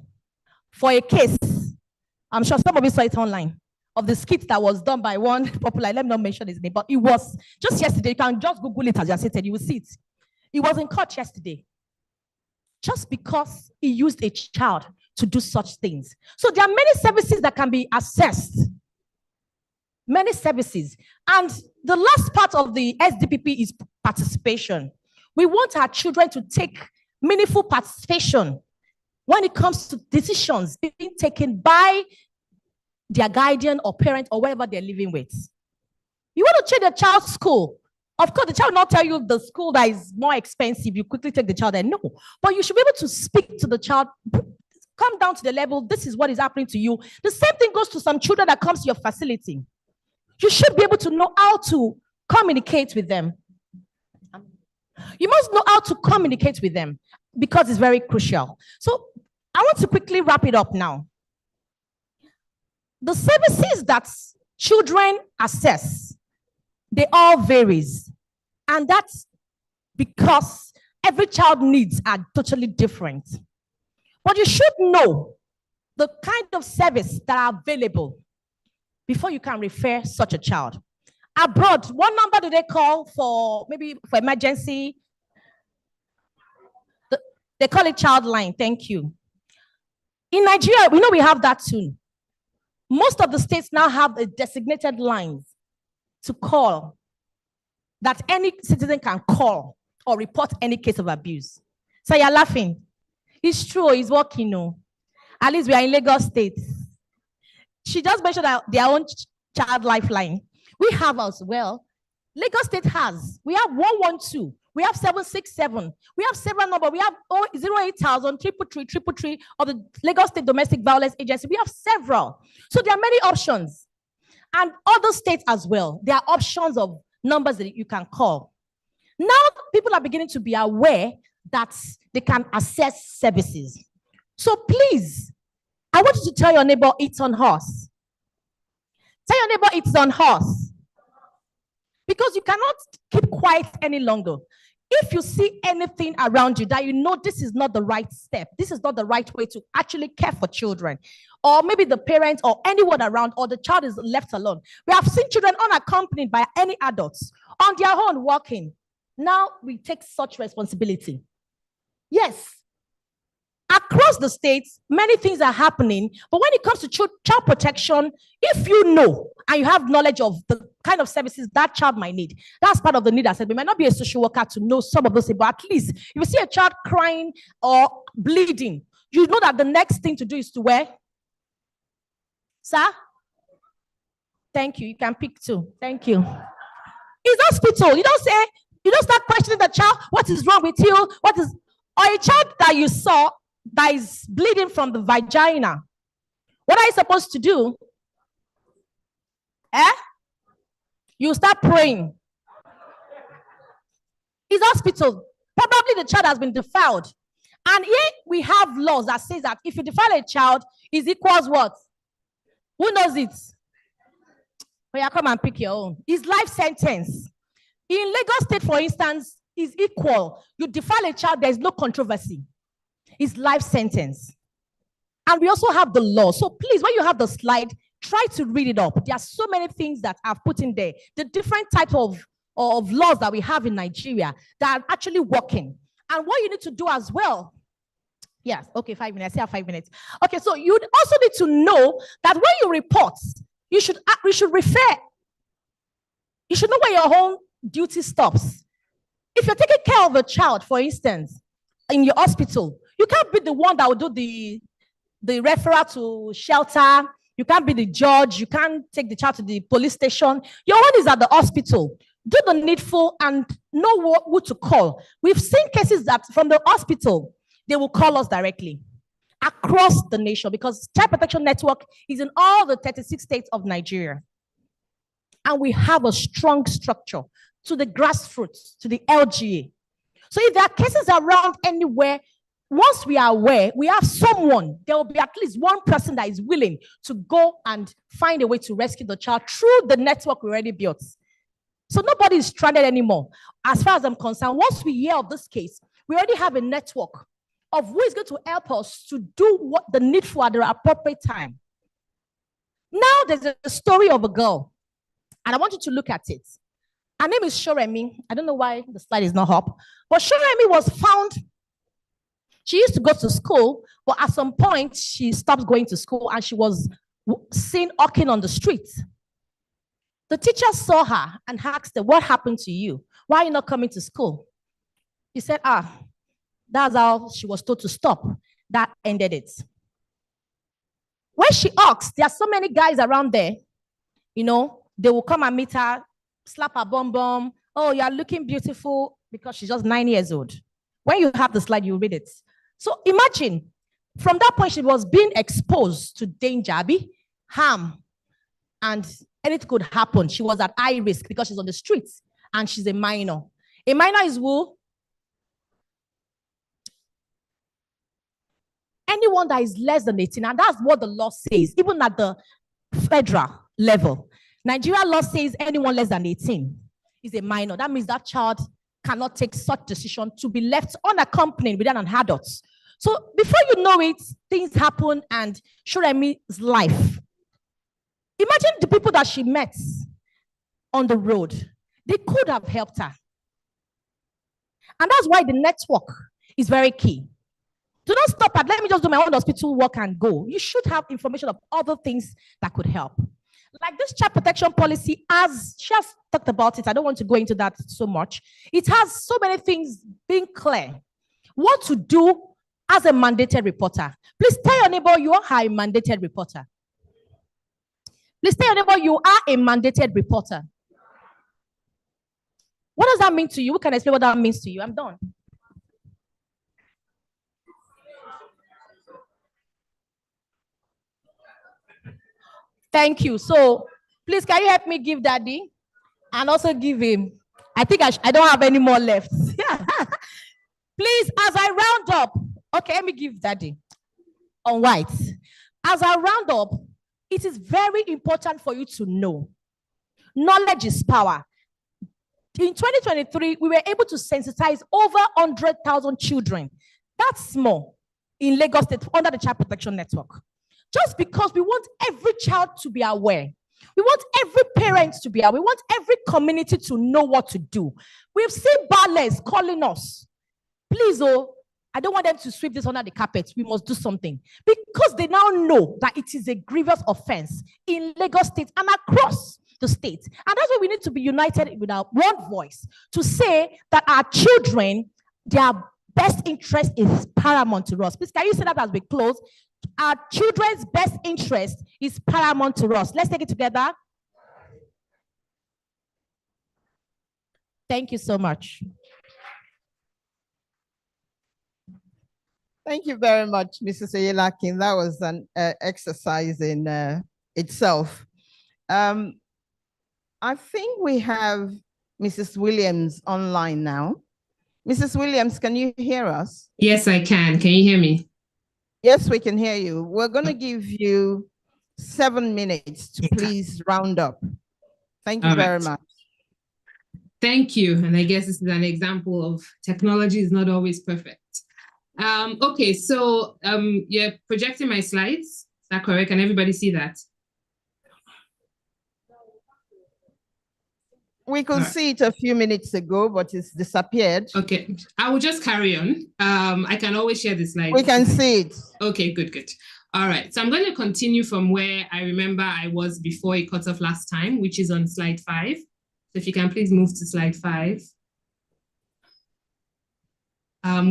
for a case. I'm sure some of you saw it online, of the skit that was done by one popular, let me not mention his name, but it was just yesterday. You can just Google it as you said, you will see it. It was in court yesterday. Just because he used a child to do such things. So there are many services that can be assessed. Many services. And the last part of the SDPP is participation. We want our children to take meaningful participation when it comes to decisions being taken by their guardian or parent or whatever they're living with. You want to change the child's school. Of course, the child will not tell you the school that is more expensive. You quickly take the child there. No. But you should be able to speak to the child, come down to the level, this is what is happening to you. The same thing goes to some children that comes to your facility. You should be able to know how to communicate with them. You must know how to communicate with them because it's very crucial. So I want to quickly wrap it up now. The services that children access, they all varies. And that's because every child needs are totally different. But you should know the kind of service that are available before you can refer such a child. Abroad, what number do they call for maybe for emergency? They call it child line. Thank you. In Nigeria, we know we have that too. Most of the states now have a designated lines to call that any citizen can call or report any case of abuse. So you're laughing. It's true, it's working. No. At least we are in Lagos State. She just mentioned their own child lifeline. We have as well. Lagos State has. We have 112. We have 767. We have several numbers. We have 08000 333 of the Lagos State Domestic Violence Agency. We have several. So there are many options. And other states as well. There are options of numbers that you can call. Now people are beginning to be aware that they can access services. So please, I want you to tell your neighbor it's on horse. Tell your neighbor it's on horse. Because you cannot keep quiet any longer. If you see anything around you that you know this is not the right step, this is not the right way to actually care for children, or maybe the parent or anyone around, or the child is left alone. We have seen children unaccompanied by any adults on their own walking. Now we take such responsibility. Yes. Across the states, many things are happening, but when it comes to child protection, if you know and you have knowledge of the kind of services that child might need, that's part of the need. I said, we might not be a social worker to know some of those things, but at least if you see a child crying or bleeding, you know that the next thing to do is to where? Sir? Thank you. You can pick two. Thank you. It's hospital. You don't start questioning the child, what is wrong with you? Or a child that you saw that is bleeding from the vagina. What are you supposed to do? You start praying. It's hospital. Probably the child has been defiled. And here we have laws that says that if you defile a child, it equals what? Who knows it? Well, yeah, come and pick your own. It's life sentence. In Lagos State, for instance, is equal. You defile a child, there's no controversy. It's life sentence. And we also have the law. So please, when you have the slide, try to read it up. There are so many things that I've put in there. The different types of laws that we have in Nigeria that are actually working. And what you need to do as well. Yes, okay, 5 minutes. I have 5 minutes. Okay, so you also need to know that when you report, you should refer. You should know where your own duty stops. If you're taking care of a child, for instance, in your hospital, you can't be the one that will do the referral to shelter. You can't be the judge. You can't take the child to the police station. Your one is at the hospital. Do the needful and know who to call. We've seen cases that from the hospital, they will call us directly across the nation because Child Protection Network is in all the 36 states of Nigeria. and we have a strong structure to the grassroots, to the LGA. So if there are cases around anywhere, once we are aware, we have someone, there will be at least one person that is willing to go and find a way to rescue the child through the network we already built. So nobody is stranded anymore. As far as I'm concerned, once we hear of this case, we already have a network of who is going to help us to do what the needful at the appropriate time. Now there's a story of a girl, and I want you to look at it. Her name is Shoremi. I don't know why the slide is not up, but Shoremi was found. She used to go to school, but at some point she stopped going to school and she was seen walking on the street. The teacher saw her and asked her, "What happened to you? Why are you not coming to school?" He said, that's how she was told to stop. That ended it. When she asked, there are so many guys around there, they will come and meet her, slap her bum bum. "Oh, you are looking beautiful," because she's just 9 years old. When you have the slide, you read it. So imagine, from that point, she was being exposed to danger, harm, and anything could happen. She was at high risk because she's on the streets and she's a minor. A minor is who? Anyone that is less than 18, and that's what the law says, even at the federal level. Nigeria law says anyone less than 18 is a minor. That means that child cannot take such decision to be left unaccompanied without an adult. So before you know it, things happen and Shoremi's life. Imagine the people that she met on the road. They could have helped her. And that's why the network is very key. Do not stop at, "Let me just do my own hospital work and go." You should have information of other things that could help. Like this child protection policy, as she has talked about it, I don't want to go into that so much. It has so many things being clear. What to do as a mandated reporter. Please tell your neighbor you are a mandated reporter. Please tell your neighbor you are a mandated reporter. What does that mean to you? Who can explain what that means to you? I'm done. Thank you. So please, can you help me give Daddy and also give him? I think I don't have any more left. Please, as I round up, okay, let me give Daddy on white. As I round up, it is very important for you to know. Knowledge is power. In 2023, we were able to sensitize over 100,000 children. That's small in Lagos State under the Child Protection Network. Just because we want every child to be aware. We want every parent to be aware. We want every community to know what to do. We've seen ballers calling us. Please, I don't want them to sweep this under the carpet. We must do something. Because they now know that it is a grievous offense in Lagos State and across the state. And that's why we need to be united with our one voice to say that our children, their best interest is paramount to us. Please, can you say that as we close? Our children's best interest is paramount to us. Let's take it together. Thank you so much. Thank you very much, Mrs. Oyelakin. That was an exercise in itself. I think we have Mrs. Williams online now. Mrs. Williams, can you hear us? Yes, I can. Can you hear me? Yes, we can hear you. We're going to give you 7 minutes to please round up. Thank you very much. Thank you. And I guess this is an example of technology is not always perfect. Okay, so you're projecting my slides. Is that correct? Can everybody see that? We could see it a few minutes ago, but it's disappeared. Okay, I will just carry on. I can always share the slides. We can see it. Okay, good. All right, so I'm going to continue from where I remember I was before it cut off last time, which is on slide 5. So if you can please move to slide 5.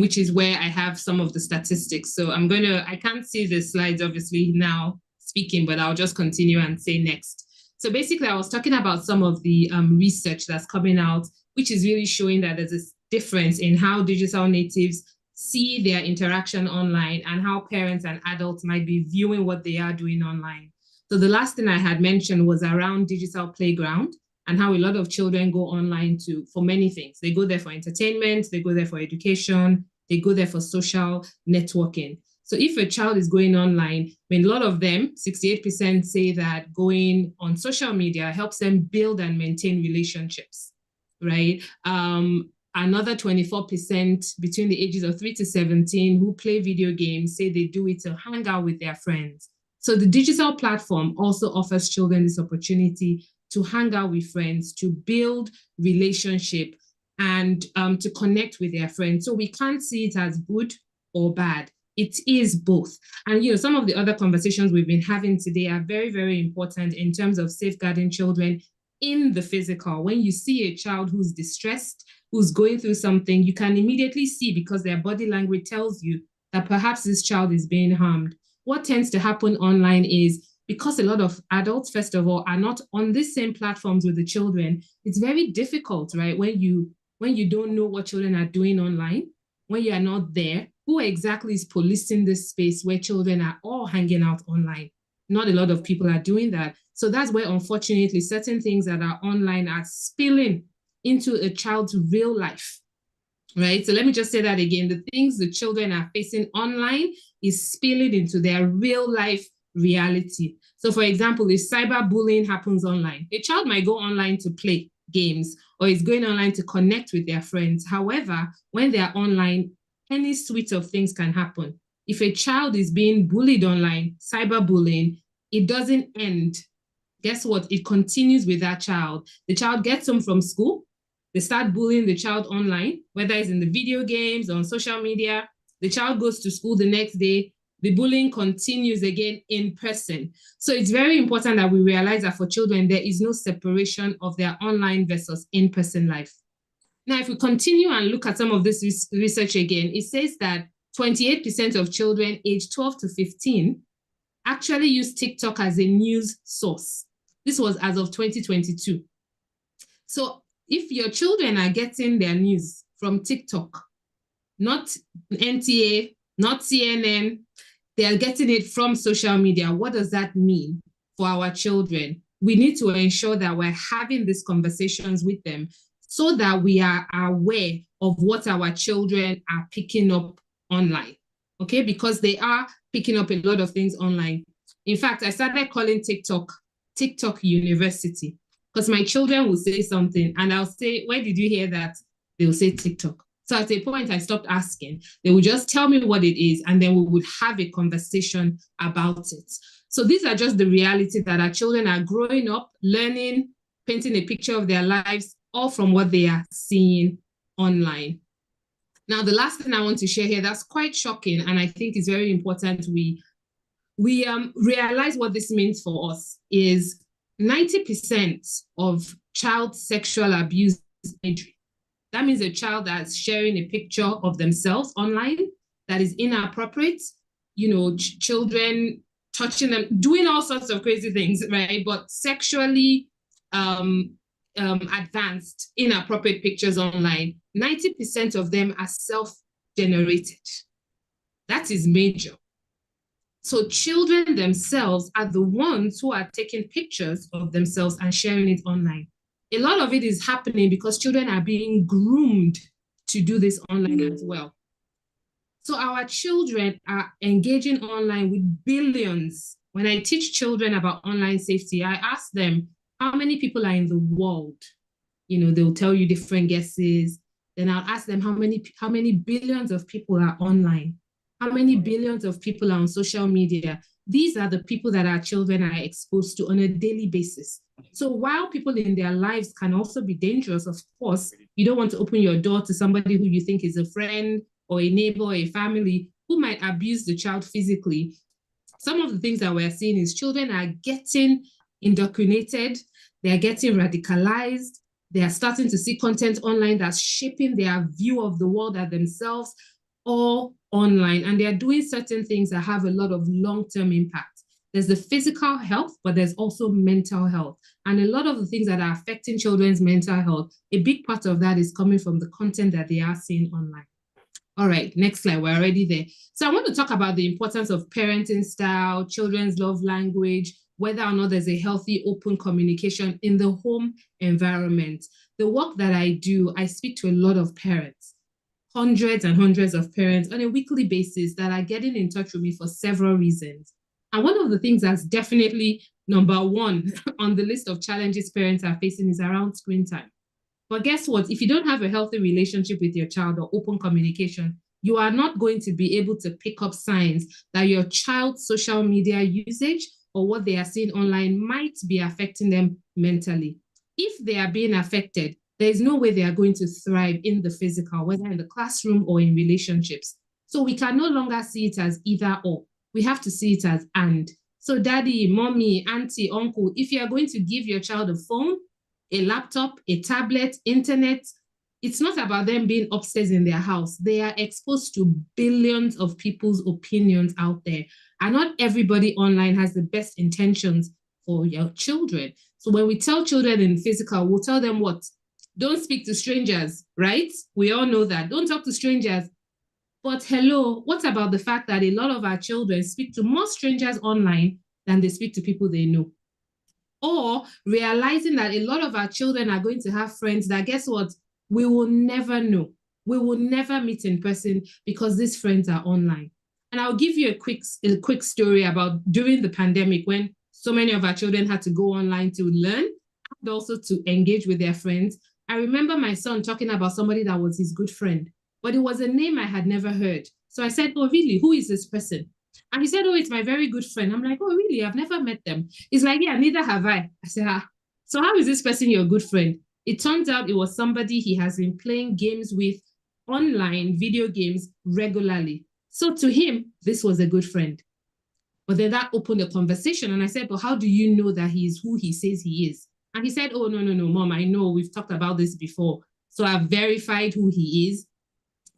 Which is where I have some of the statistics. So I can't see the slides obviously now speaking, but I'll just continue and say next. So basically, I was talking about some of the research that's coming out, which is really showing that there's a difference in how digital natives see their interaction online and how parents and adults might be viewing what they are doing online. So the last thing I had mentioned was around digital playground. and how a lot of children go online for many things. They go there for entertainment, they go there for education, they go there for social networking. So if a child is going online, I mean, a lot of them, 68% say that going on social media helps them build and maintain relationships, right? Another 24% between the ages of 3 to 17 who play video games say they do it to hang out with their friends. So the digital platform also offers children this opportunity to hang out with friends, to build relationship, and to connect with their friends. So we can't see it as good or bad. It is both. And, you know, some of the other conversations we've been having today are very, very important in terms of safeguarding children in the physical. When you see a child who's distressed, who's going through something, you can immediately see, because their body language tells you that perhaps this child is being harmed. What tends to happen online is, because a lot of adults, first of all, are not on the same platforms with the children, it's very difficult, right? When you don't know what children are doing online, when you are not there, who exactly is policing this space where children are all hanging out online? Not a lot of people are doing that. So that's where, unfortunately, certain things that are online are spilling into a child's real life, right? So let me just say that again. The things the children are facing online is spilling into their real life reality. So for example, if cyberbullying happens online, a child might go online to play games or is going online to connect with their friends. However, when they're online, any suite of things can happen. If a child is being bullied online, cyberbullying, it doesn't end. Guess what? It continues with that child. The child gets home from school, they start bullying the child online, whether it's in the video games or on social media. The child goes to school the next day, the bullying continues again in person. So it's very important that we realize that for children, there is no separation of their online versus in-person life. Now, if we continue and look at some of this research again, it says that 28% of children aged 12 to 15 actually use TikTok as a news source. This was as of 2022. So if your children are getting their news from TikTok, not NTA, not CNN, they are getting it from social media, what does that mean for our children? We need to ensure that we're having these conversations with them so that we are aware of what our children are picking up online, okay? Because they are picking up a lot of things online. In fact, I started calling TikTok University, because my children will say something and I'll say, where did you hear that? They'll say TikTok. So at a point, I stopped asking. They would just tell me what it is, and then we would have a conversation about it. So these are just the reality that our children are growing up, learning, painting a picture of their lives, all from what they are seeing online. Now, the last thing I want to share here that's quite shocking, and I think is very important we realize what this means for us, is 90% of child sexual abuse imagery. That means a child that's sharing a picture of themselves online that is inappropriate, you know, children touching them, doing all sorts of crazy things, right? But sexually advanced, inappropriate pictures online, 90% of them are self-generated. That is major. So children themselves are the ones who are taking pictures of themselves and sharing it online. A lot of it is happening because children are being groomed to do this online as well. So our children are engaging online with billions. When I teach children about online safety, I ask them, how many people are in the world? You know, they'll tell you different guesses. Then I'll ask them how many billions of people are online? How many billions of people are on social media? These are the people that our children are exposed to on a daily basis. So while people in their lives can also be dangerous, of course, you don't want to open your door to somebody who you think is a friend or a neighbor or a family who might abuse the child physically. Some of the things that we're seeing is children are getting indoctrinated, they're getting radicalized, they are starting to see content online that's shaping their view of the world and themselves, all online, and they are doing certain things that have a lot of long-term impact. There's the physical health, but there's also mental health. And a lot of the things that are affecting children's mental health, a big part of that is coming from the content that they are seeing online. All right, next slide, we're already there. So I want to talk about the importance of parenting style, children's love language, whether or not there's a healthy, open communication in the home environment. The work that I do, I speak to a lot of parents, hundreds and hundreds of parents on a weekly basis that are getting in touch with me for several reasons. And one of the things that's definitely number one on the list of challenges parents are facing is around screen time. But guess what? If you don't have a healthy relationship with your child or open communication, you are not going to be able to pick up signs that your child's social media usage or what they are seeing online might be affecting them mentally. If they are being affected, there is no way they are going to thrive in the physical, whether in the classroom or in relationships. So we can no longer see it as either or. We have to see it as and. So daddy, mommy, auntie, uncle, if you are going to give your child a phone, a laptop, a tablet, internet, it's not about them being upstairs in their house. They are exposed to billions of people's opinions out there. And not everybody online has the best intentions for your children. So when we tell children in physical, we'll tell them what? Don't speak to strangers, right? We all know that. Don't talk to strangers. But hello, what about the fact that a lot of our children speak to more strangers online than they speak to people they know? Or realizing that a lot of our children are going to have friends that, guess what? We will never know. We will never meet in person because these friends are online. And I'll give you a quick story about during the pandemic when so many of our children had to go online to learn and also to engage with their friends. I remember my son talking about somebody that was his good friend, but it was a name I had never heard. So I said, oh, really? Who is this person? And he said, oh, it's my very good friend. I'm like, oh, really? I've never met them. He's like, yeah, neither have I. I said, so how is this person your good friend? It turns out it was somebody he has been playing games with online, video games regularly. So to him, this was a good friend. But then that opened a conversation. And I said, but how do you know that he is who he says he is? And he said, oh, no, mom, I know we've talked about this before. So I've verified who he is.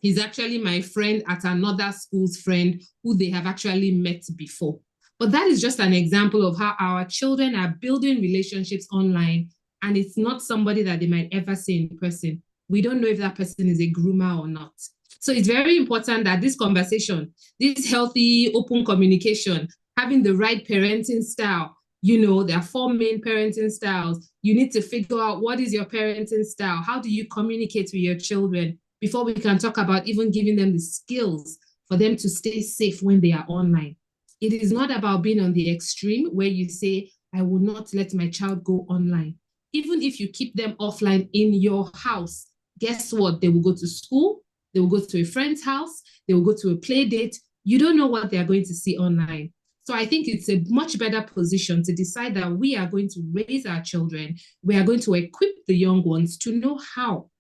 He's actually my friend at another school's friend who they have actually met before. But that is just an example of how our children are building relationships online, and it's not somebody that they might ever see in person. We don't know if that person is a groomer or not. So it's very important that this conversation, this healthy, open communication, having the right parenting style, there are 4 main parenting styles. You need to figure out what is your parenting style? How do you communicate with your children before we can talk about even giving them the skills for them to stay safe when they are online? It is not about being on the extreme where you say, I will not let my child go online. Even if you keep them offline in your house, guess what? They will go to school, they will go to a friend's house, they will go to a play date. You don't know what they are going to see online. So I think it's a much better position to decide that we are going to raise our children. We are going to equip the young ones to know how.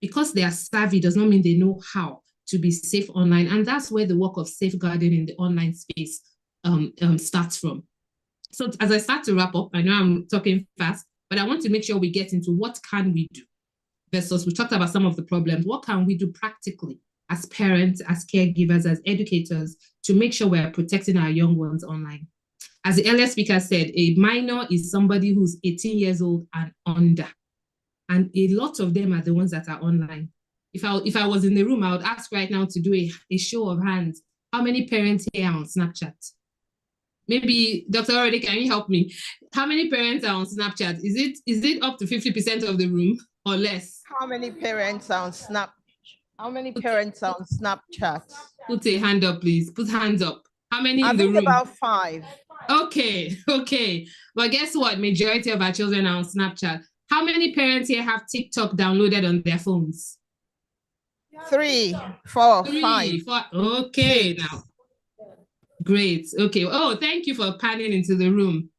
Because they are savvy does not mean they know how to be safe online. And that's where the work of safeguarding in the online space starts from. So as I start to wrap up, I know I'm talking fast, but I want to make sure we get into what can we do versus we talked about some of the problems. What can we do practically as parents, as caregivers, as educators to make sure we're protecting our young ones online? As the earlier speaker said, a minor is somebody who's 18 years old and under. And a lot of them are the ones that are online. If I was in the room, I would ask right now to do a show of hands. How many parents here are on Snapchat? Maybe, Dr. Orede, can you help me? How many parents are on Snapchat? Is it up to 50% of the room or less? How many parents are on Snapchat? Put a hand up, please. Put hands up. How many I in the think room? about 5. Okay. But guess what? Majority of our children are on Snapchat. How many parents here have TikTok downloaded on their phones? 3, 4, 3, 5. 4. Okay, 6. now. Great. Okay. Oh, thank you for panning into the room.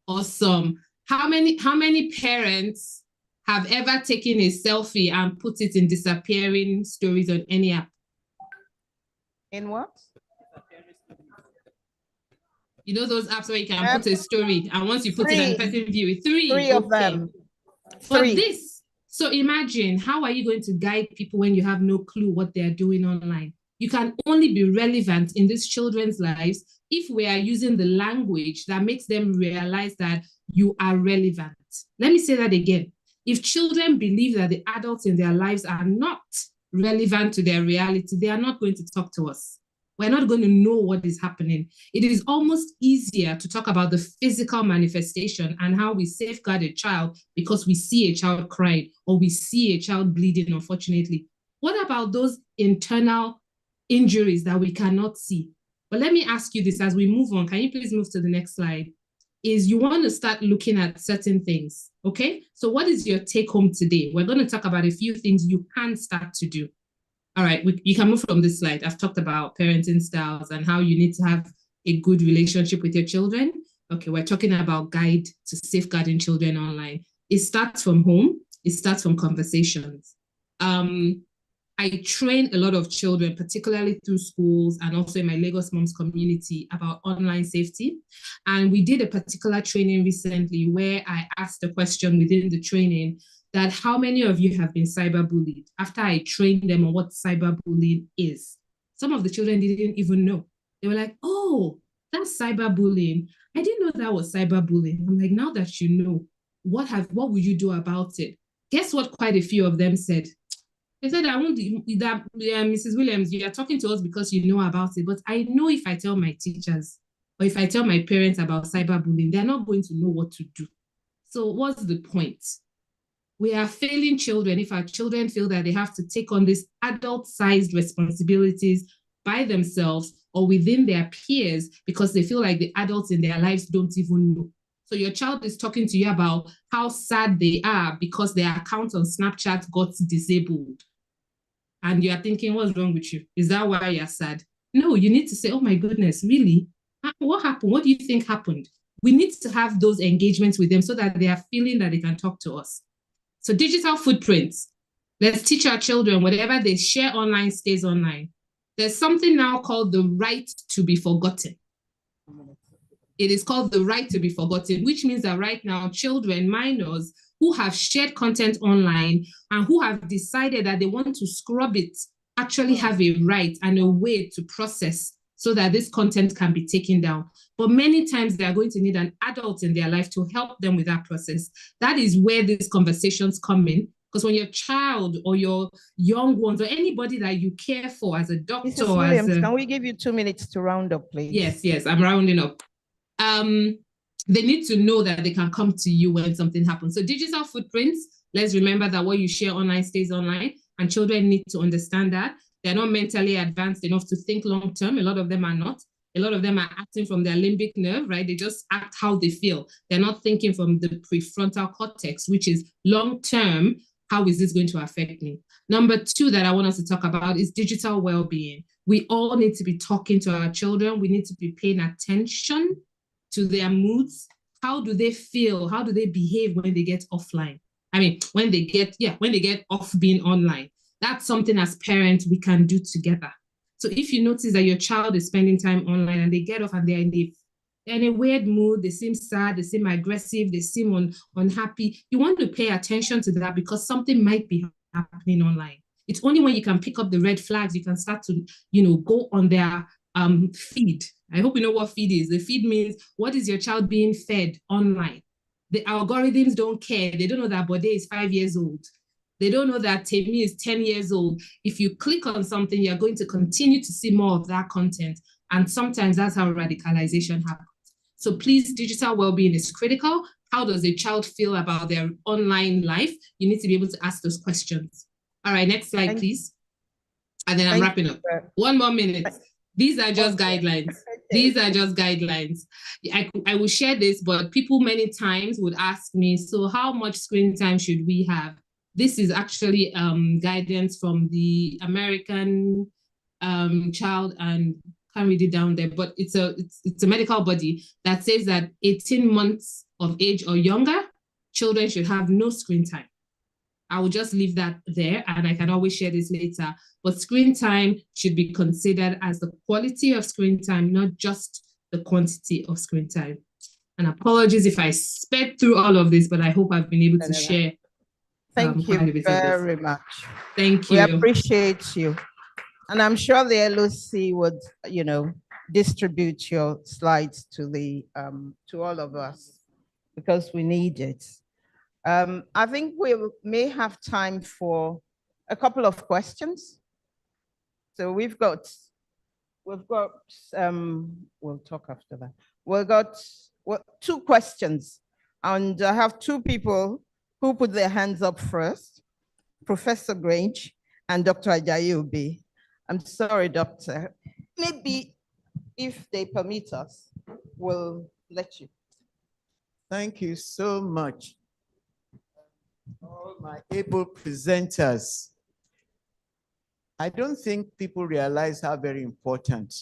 Awesome. How many parents have ever taken a selfie and put it in disappearing stories on any app? In what? You know those apps where you can put a story, and once you put 3. it and the person view it? 3. 3 of them. 3. But so imagine, how are you going to guide people when you have no clue what they're doing online? You can only be relevant in these children's lives if we are using the language that makes them realize that you are relevant. Let me say that again. If children believe that the adults in their lives are not relevant to their reality, they are not going to talk to us. we're not going to know what is happening. It is almost easier to talk about the physical manifestation and how we safeguard a child because we see a child crying or we see a child bleeding, unfortunately. What about those internal injuries that we cannot see? But let me ask you this as we move on. Can you please move to the next slide? Is you want to start looking at certain things, okay? So what is your take home today? We're going to talk about a few things you can start to do. All right, you can move from this slide. I've talked about parenting styles and how you need to have a good relationship with your children. Okay, we're talking about guide to safeguarding children online. It starts from home. It starts from conversations. I train a lot of children, particularly through schools and also in my Lagos Moms community, about online safety. And we did a particular training recently where I asked a question within the training that how many of you have been cyberbullied? After I trained them on what cyberbullying is. Some of the children didn't even know. They were like, oh, that's cyberbullying. I didn't know that was cyberbullying. I'm like, now that you know, what will you do about it? Guess what quite a few of them said? They said, I won't do that, Mrs. Williams, you are talking to us because you know about it. But I know if I tell my teachers or if I tell my parents about cyberbullying, they're not going to know what to do. So what's the point? We are failing children if our children feel that they have to take on these adult-sized responsibilities by themselves or within their peers because they feel like the adults in their lives don't even know. So your child is talking to you about how sad they are because their account on Snapchat got disabled. And you're thinking, what's wrong with you? Is that why you're sad? No, you need to say, oh my goodness, really? What happened? What do you think happened? We need to have those engagements with them so that they are feeling that they can talk to us. So digital footprints. Let's teach our children whatever they share online stays online. There's something now called the right to be forgotten. It is called the right to be forgotten, which means that right now, children, minors who have shared content online and who have decided that they want to scrub it, actually have a right and a way to process so that this content can be taken down. But many times they are going to need an adult in their life to help them with that process. That is where these conversations come in. Because when your child or your young ones or anybody that you care for as a doctor, Mrs. Williams, can we give you 2 minutes to round up, please? Yes, I'm rounding up. They need to know that they can come to you when something happens. So digital footprints, let's remember that what you share online stays online, and children need to understand that. They're not mentally advanced enough to think long-term. A lot of them are not. A lot of them are acting from their limbic nerve, right? They just act how they feel. They're not thinking from the prefrontal cortex, which is long-term, how is this going to affect me? Number 2 that I want us to talk about is digital well-being. We all need to be talking to our children. We need to be paying attention to their moods. How do they feel? How do they behave when they get offline? I mean, when they get off being online. That's something as parents we can do together. So if you notice that your child is spending time online and they get off and they're in a weird mood, they seem sad, they seem aggressive, they seem unhappy, you want to pay attention to that because something might be happening online. It's only when you can pick up the red flags, you can start to, go on their feed. I hope you know what feed is. The feed means what is your child being fed online? The algorithms don't care. They don't know that Bode is 5 years old. They don't know that Temi is 10 years old. If you click on something, you're going to continue to see more of that content. And sometimes that's how radicalization happens. So please, digital well-being is critical. How does a child feel about their online life? You need to be able to ask those questions. All right, next slide, please. And then I'm wrapping up. 1 more minute. These are just guidelines. These are just guidelines. I will share this, but people many times would ask me, so how much screen time should we have? This is actually guidance from the American Child and can't read it down there, but it's a medical body that says that 18 months of age or younger, children should have no screen time. I will just leave that there and I can always share this later. But screen time should be considered as the quality of screen time, not just the quantity of screen time. And apologies if I sped through all of this, but I hope I've been able to share. Thank you very much. Thank you. We appreciate you. And I'm sure the LOC would, distribute your slides to to all of us because we need it. I think we may have time for a couple of questions. So we've got we've got, we'll talk after that. We've got two questions, and I have two people who put their hands up first, Professor Grange and Dr. Ajayi Obi. I'm sorry, Doctor. Maybe if they permit us, we'll let you. Thank you so much, all my able presenters. I don't think people realize how very important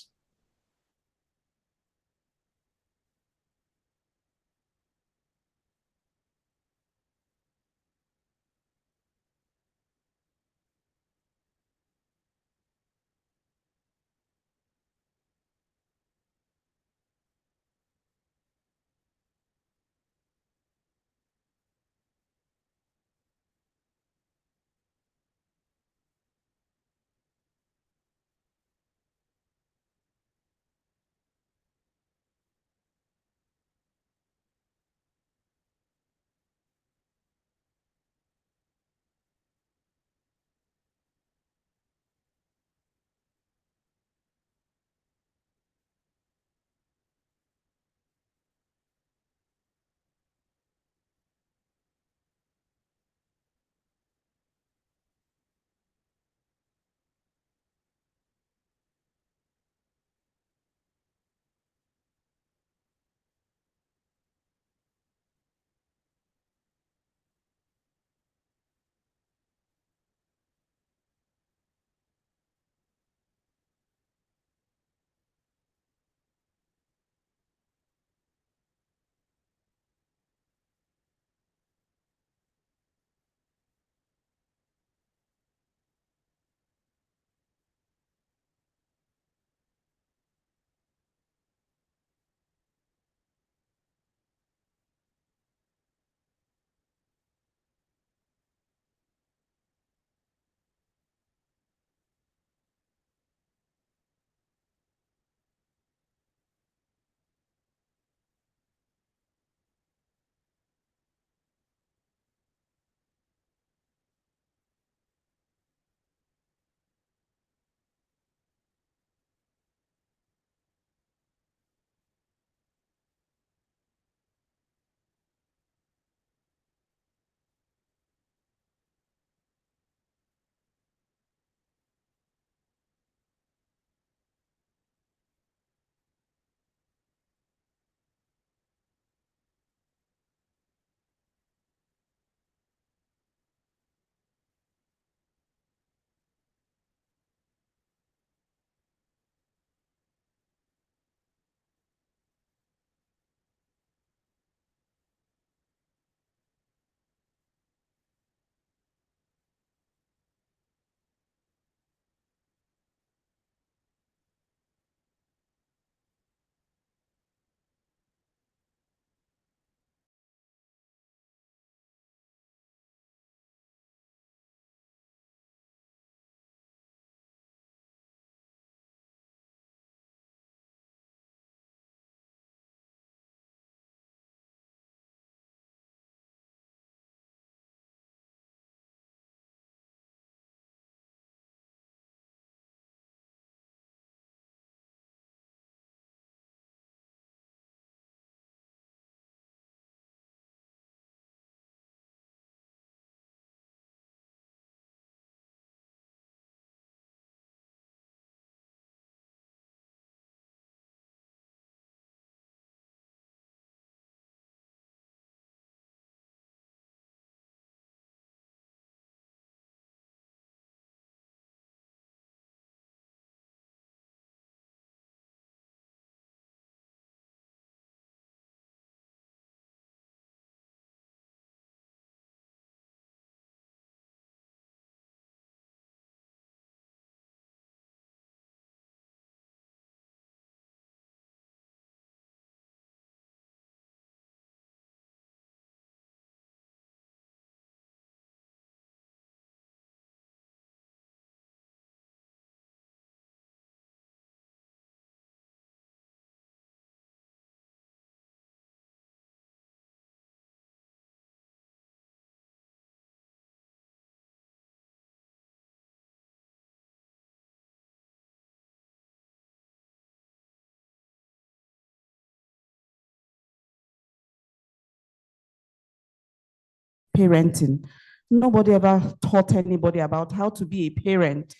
parenting. Nobody ever taught anybody about how to be a parent.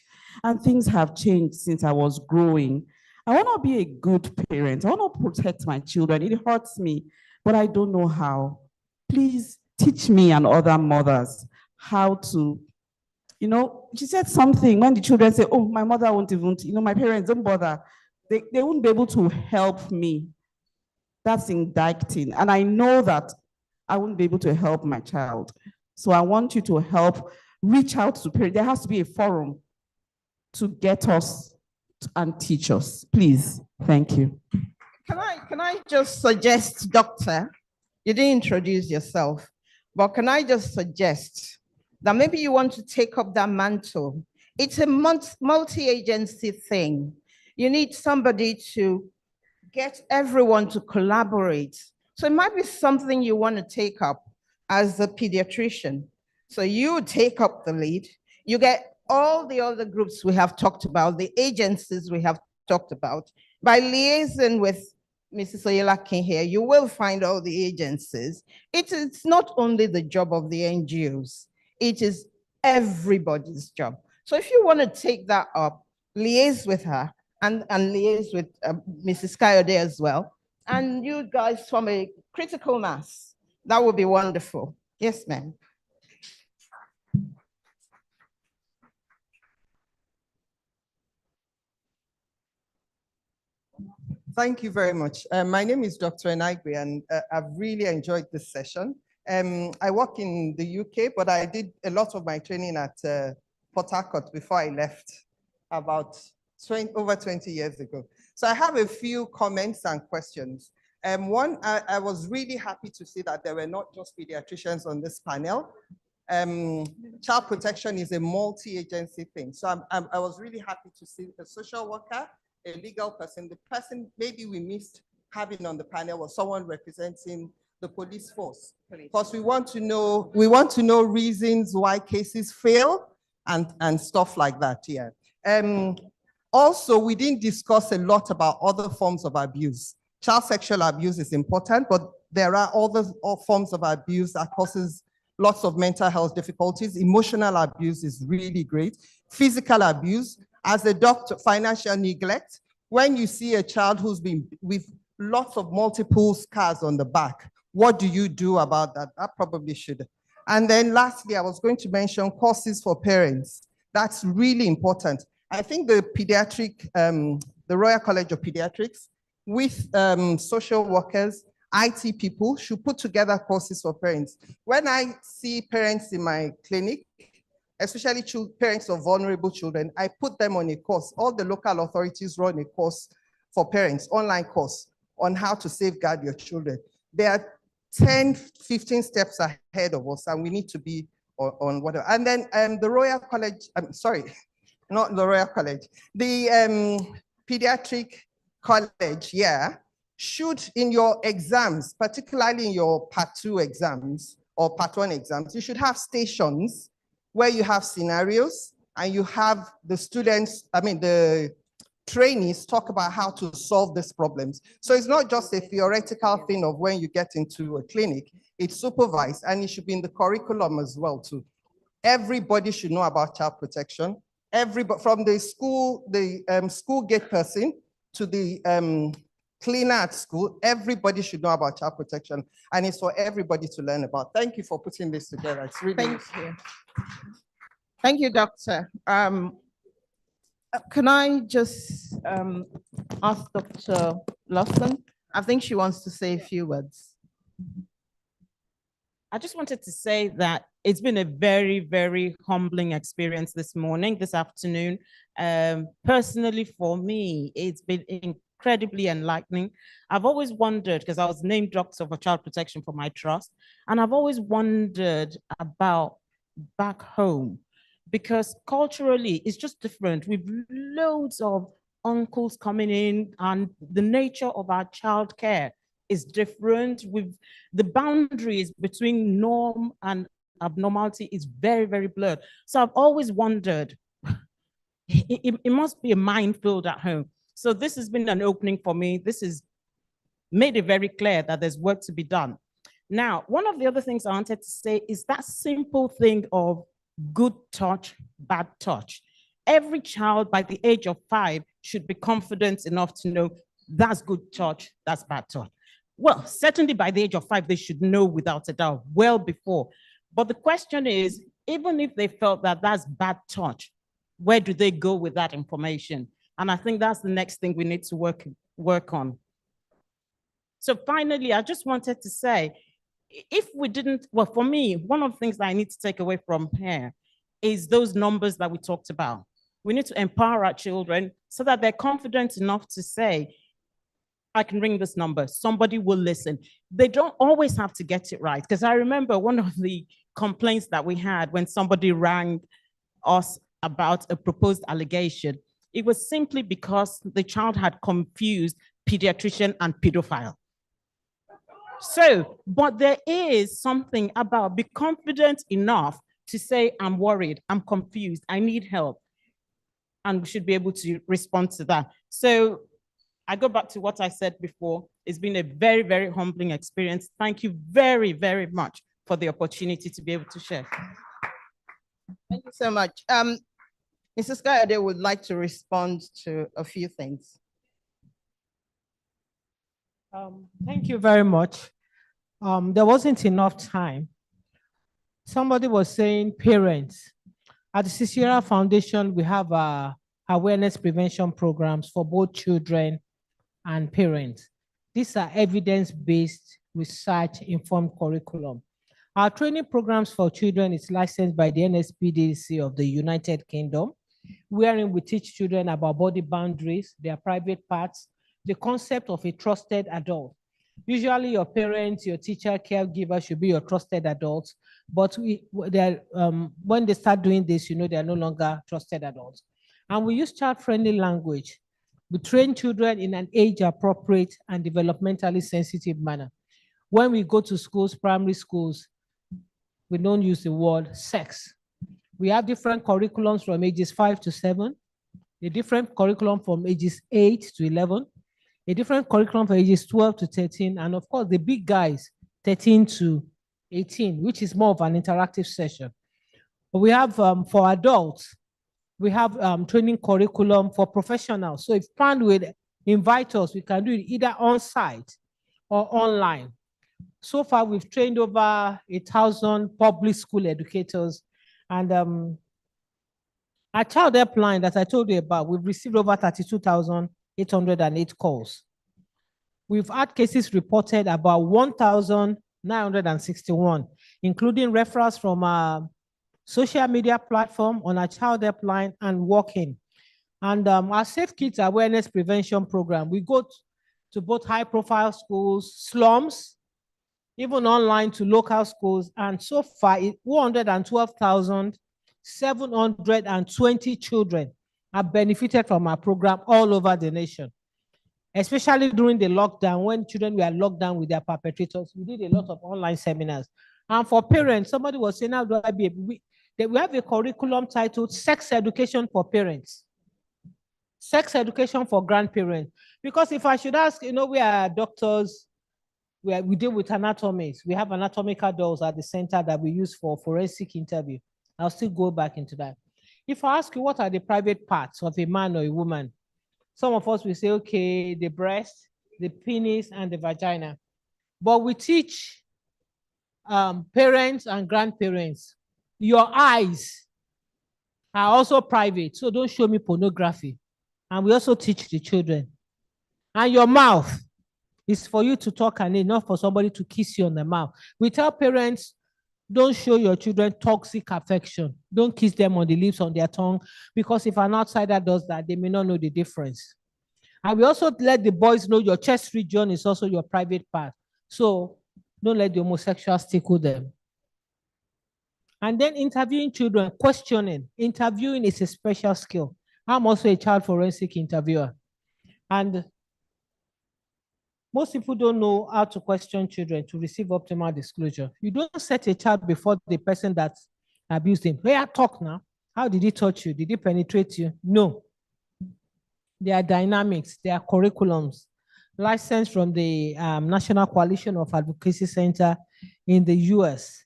And things have changed since I was growing. I want to be a good parent. I want to protect my children. It hurts me, but I don't know how. Please teach me and other mothers how to, she said something when the children say, oh, my mother won't even, my parents don't bother. They won't be able to help me. That's indicting. And I know that I won't be able to help my child. So I want you to help reach out to parents. There has to be a forum to get us and teach us. Please. Thank you. Can I just suggest, Doctor, you didn't introduce yourself, but can I just suggest that maybe you want to take up that mantle? It's a multi-agency thing. You need somebody to get everyone to collaborate. So it might be something you want to take up as a pediatrician. So you take up the lead, you get all the other groups we have talked about, the agencies we have talked about. By liaising with Mrs. Oyelakin here, you will find all the agencies. It's not only the job of the NGOs, it is everybody's job. So if you want to take that up, liaise with her and liaise with Mrs. Kayode as well, and you guys form a critical mass. That would be wonderful. Yes, ma'am. Thank you very much. My name is Dr. Enaigwe, and I've really enjoyed this session. I work in the UK, but I did a lot of my training at Port Harcourt before I left about over 20 years ago. So I have a few comments and questions. One, I was really happy to see that there were not just pediatricians on this panel. Child protection is a multi-agency thing. So I was really happy to see a social worker, a legal person. The person maybe we missed having on the panel was someone representing the police force, because we want to know reasons why cases fail and stuff like that. Yeah. Also, we didn't discuss a lot about other forms of abuse. Child sexual abuse is important, but there are other forms of abuse that causes lots of mental health difficulties. Emotional abuse is really great. Physical abuse, as a doctor, financial neglect. When you see a child who's been with lots of multiple scars on the back, what do you do about that? That probably should. And then lastly, I was going to mention courses for parents. That's really important. I think the pediatric, the Royal College of Pediatrics with social workers, IT people should put together courses for parents. When I see parents in my clinic, especially parents of vulnerable children, I put them on a course. All the local authorities run a course for parents, online course on how to safeguard your children. There are 10, 15 steps ahead of us, and we need to be on whatever. And then the Royal College, I'm sorry, not the Royal College, the Pediatric College, yeah, should in your exams, particularly in your Part 2 exams or Part 1 exams, you should have stations where you have scenarios and you have the students, the trainees talk about how to solve these problems. So it's not just a theoretical thing of when you get into a clinic, it's supervised, and it should be in the curriculum as well too. Everybody should know about child protection. Everybody, from the school gate person to the cleaner at school, everybody should know about child protection, and it's for everybody to learn about. Thank you for putting this together. It's really Thank you. Thank you, Doctor. Can I just ask Dr. Lawson? I think she wants to say a few words. I just wanted to say that it's been a very, very humbling experience this afternoon. Personally, for me, it's been incredibly enlightening. I've always wondered, because I was named Doctor for Child Protection for my trust, and I've always wondered about back home, because culturally it's just different. We've loads of uncles coming in, and the nature of our childcare is different. With the boundaries between norm and abnormality is very, very blurred. So I've always wondered, it must be a minefield at home. So this has been an opening for me. This has made it very clear that there's work to be done. Now, one of the other things I wanted to say is that simple thing of good touch, bad touch. Every child by the age of 5 should be confident enough to know that's good touch, that's bad touch. Well, certainly by the age of 5, they should know without a doubt, well before. But the question is, even if they felt that that's bad touch, where do they go with that information? And I think that's the next thing we need to work on. So finally, I just wanted to say, if we didn't, well, for me, one of the things that I need to take away from here is those numbers that we talked about. We need to empower our children so that they're confident enough to say, I can ring this number, somebody will listen. They don't always have to get it right. Because I remember one of the complaints that we had when somebody rang us about a proposed allegation, it was simply because the child had confused pediatrician and pedophile. So, but there is something about be confident enough to say, I'm worried, I'm confused, I need help. And we should be able to respond to that. So I go back to what I said before. It's been a very, very humbling experience. Thank you very, very much for the opportunity to be able to share. Thank you so much. Mrs. Kayode would like to respond to a few things. Thank you very much. There wasn't enough time. Somebody was saying parents. At the Cicera Foundation, we have awareness prevention programs for both children and parents. These are evidence-based, research-informed curriculum. Our training programs for children is licensed by the NSPDC of the United Kingdom, wherein we teach children about body boundaries, their private parts, the concept of a trusted adult. Usually your parents, your teacher, caregiver should be your trusted adults, but when they start doing this, they are no longer trusted adults. And we use child-friendly language. We train children in an age-appropriate and developmentally sensitive manner. When we go to schools, primary schools, we don't use the word sex. We have different curriculums from ages 5 to 7, a different curriculum from ages 8 to 11, a different curriculum for ages 12 to 13, and of course the big guys, 13 to 18, which is more of an interactive session. We have, for adults, we have training curriculum for professionals. So if planned with invite us, we can do it either on-site or online. So far, we've trained over 1,000 public school educators. And our child helpline that I told you about, we've received over 32,808 calls. We've had cases reported about 1,961, including referrals from our social media platform on our child helpline and walk-in. And our Safe Kids Awareness Prevention Program, we go to both high-profile schools, slums, even online to local schools, and so far, 112,720 children have benefited from our program all over the nation, especially during the lockdown, when children were locked down with their perpetrators. We did a lot of online seminars. And for parents, somebody was saying, how do I be able? We have a curriculum titled Sex Education for Parents, Sex Education for Grandparents. Because if I should ask, we are doctors, we deal with anatomies. We have anatomical dolls at the center that we use for forensic interview. I'll still go back into that. If I ask you what are the private parts of a man or a woman, some of us will say, okay, the breast, the penis, and the vagina. But we teach parents and grandparents, your eyes are also private, so don't show me pornography. And we also teach the children. And your mouth is for you to talk and not for somebody to kiss you on the mouth. We tell parents, don't show your children toxic affection. Don't kiss them on the lips, on their tongue, because if an outsider does that, they may not know the difference. And we also let the boys know your chest region is also your private part. So don't let the homosexuals tickle them. And then interviewing children, questioning. Interviewing is a special skill. I'm also a child forensic interviewer. And most people don't know how to question children to receive optimal disclosure. You don't set a child before the person that abused him. Hey, I talk now. How did he touch you? Did he penetrate you? No. There are dynamics, there are curriculums, licensed from the National Coalition of Advocacy Center, in the US.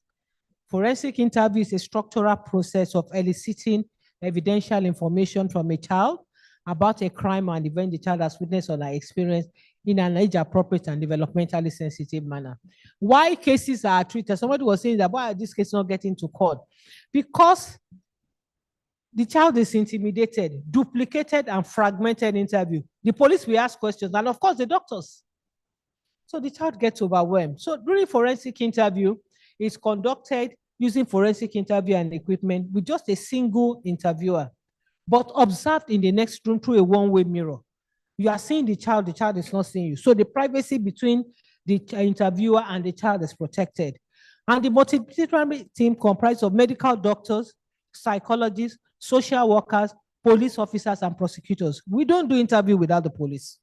Forensic interview is a structural process of eliciting evidential information from a child about a crime and event the child has witnessed or experienced in an age-appropriate and developmentally sensitive manner. Why cases are treated? Somebody was saying that why are these cases not getting to court? Because the child is intimidated, duplicated and fragmented interview. The police will ask questions, and of course the doctors. So the child gets overwhelmed. So during forensic interview, it's conducted using forensic interview and equipment with just a single interviewer, but observed in the next room through a one-way mirror. You are seeing the child is not seeing you. So the privacy between the interviewer and the child is protected. And the multidisciplinary team comprised of medical doctors, psychologists, social workers, police officers, and prosecutors. We don't do interview without the police.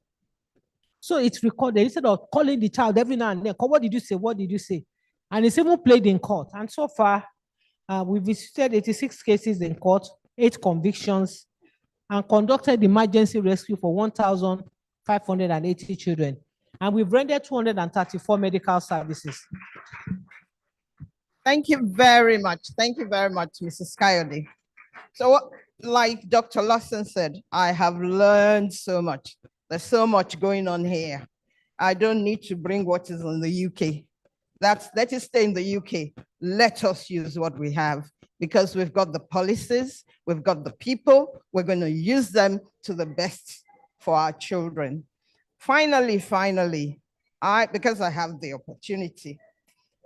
So it's recorded instead of calling the child every now and then. What did you say? What did you say? And it's even played in court. And so far, we visited 86 cases in court, 8 convictions, and conducted emergency rescue for 1,580 children. And we've rendered 234 medical services. Thank you very much. Thank you very much, Mrs. Coyote. So like Dr. Lawson said, I have learned so much. There's so much going on here. I don't need to bring what is in the UK. Let it stay in the UK. Let us use what we have because we've got the policies, we've got the people, we're going to use them to the best for our children. Finally, because I have the opportunity,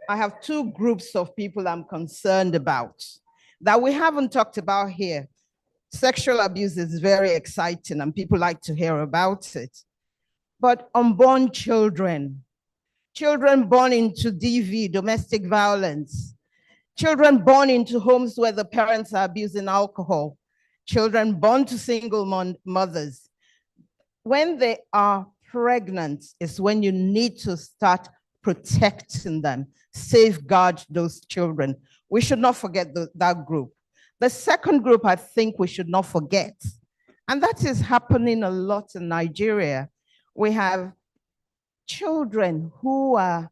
I have 2 groups of people I'm concerned about that we haven't talked about here. Sexual abuse is very exciting and people like to hear about it. But unborn children, children born into DV, domestic violence, children born into homes where the parents are abusing alcohol, children born to single mothers. When they are pregnant is when you need to start protecting them, safeguard those children. We should not forget that group. The second group I think we should not forget, and that is happening a lot in Nigeria. We have children who are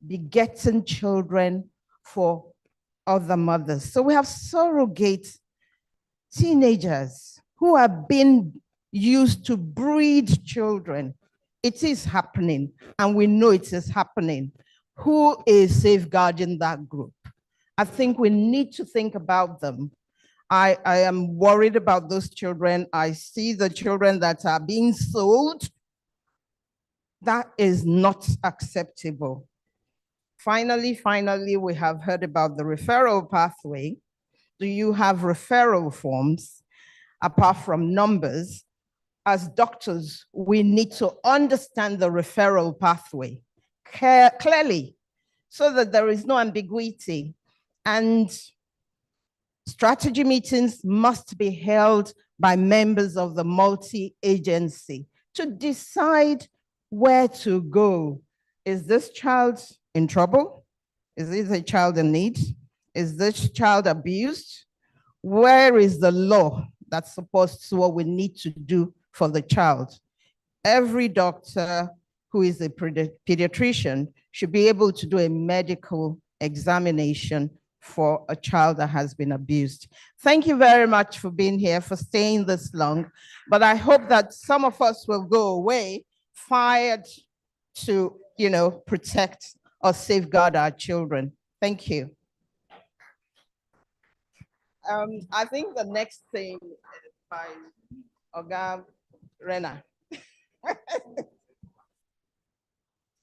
begetting children for other mothers. So we have surrogate teenagers who are being used to breed children. It is happening, and we know it is happening. Who is safeguarding that group? I think we need to think about them. I am worried about those children. I see the children that are being sold. That is not acceptable. Finally, we have heard about the referral pathway. Do you have referral forms? Apart from numbers, as doctors, we need to understand the referral pathway clearly so that there is no ambiguity. And strategy meetings must be held by members of the multi-agency to decide where to go. Is this child in trouble? Is this a child in need? Is this child abused? Where is the law that supports what we need to do for the child? Every doctor who is a pediatrician should be able to do a medical examination for a child that has been abused. Thank you very much for being here, for staying this long. But I hope that some of us will go away fired to, protect or safeguard our children. Thank you. I think the next thing is by Oga Rena.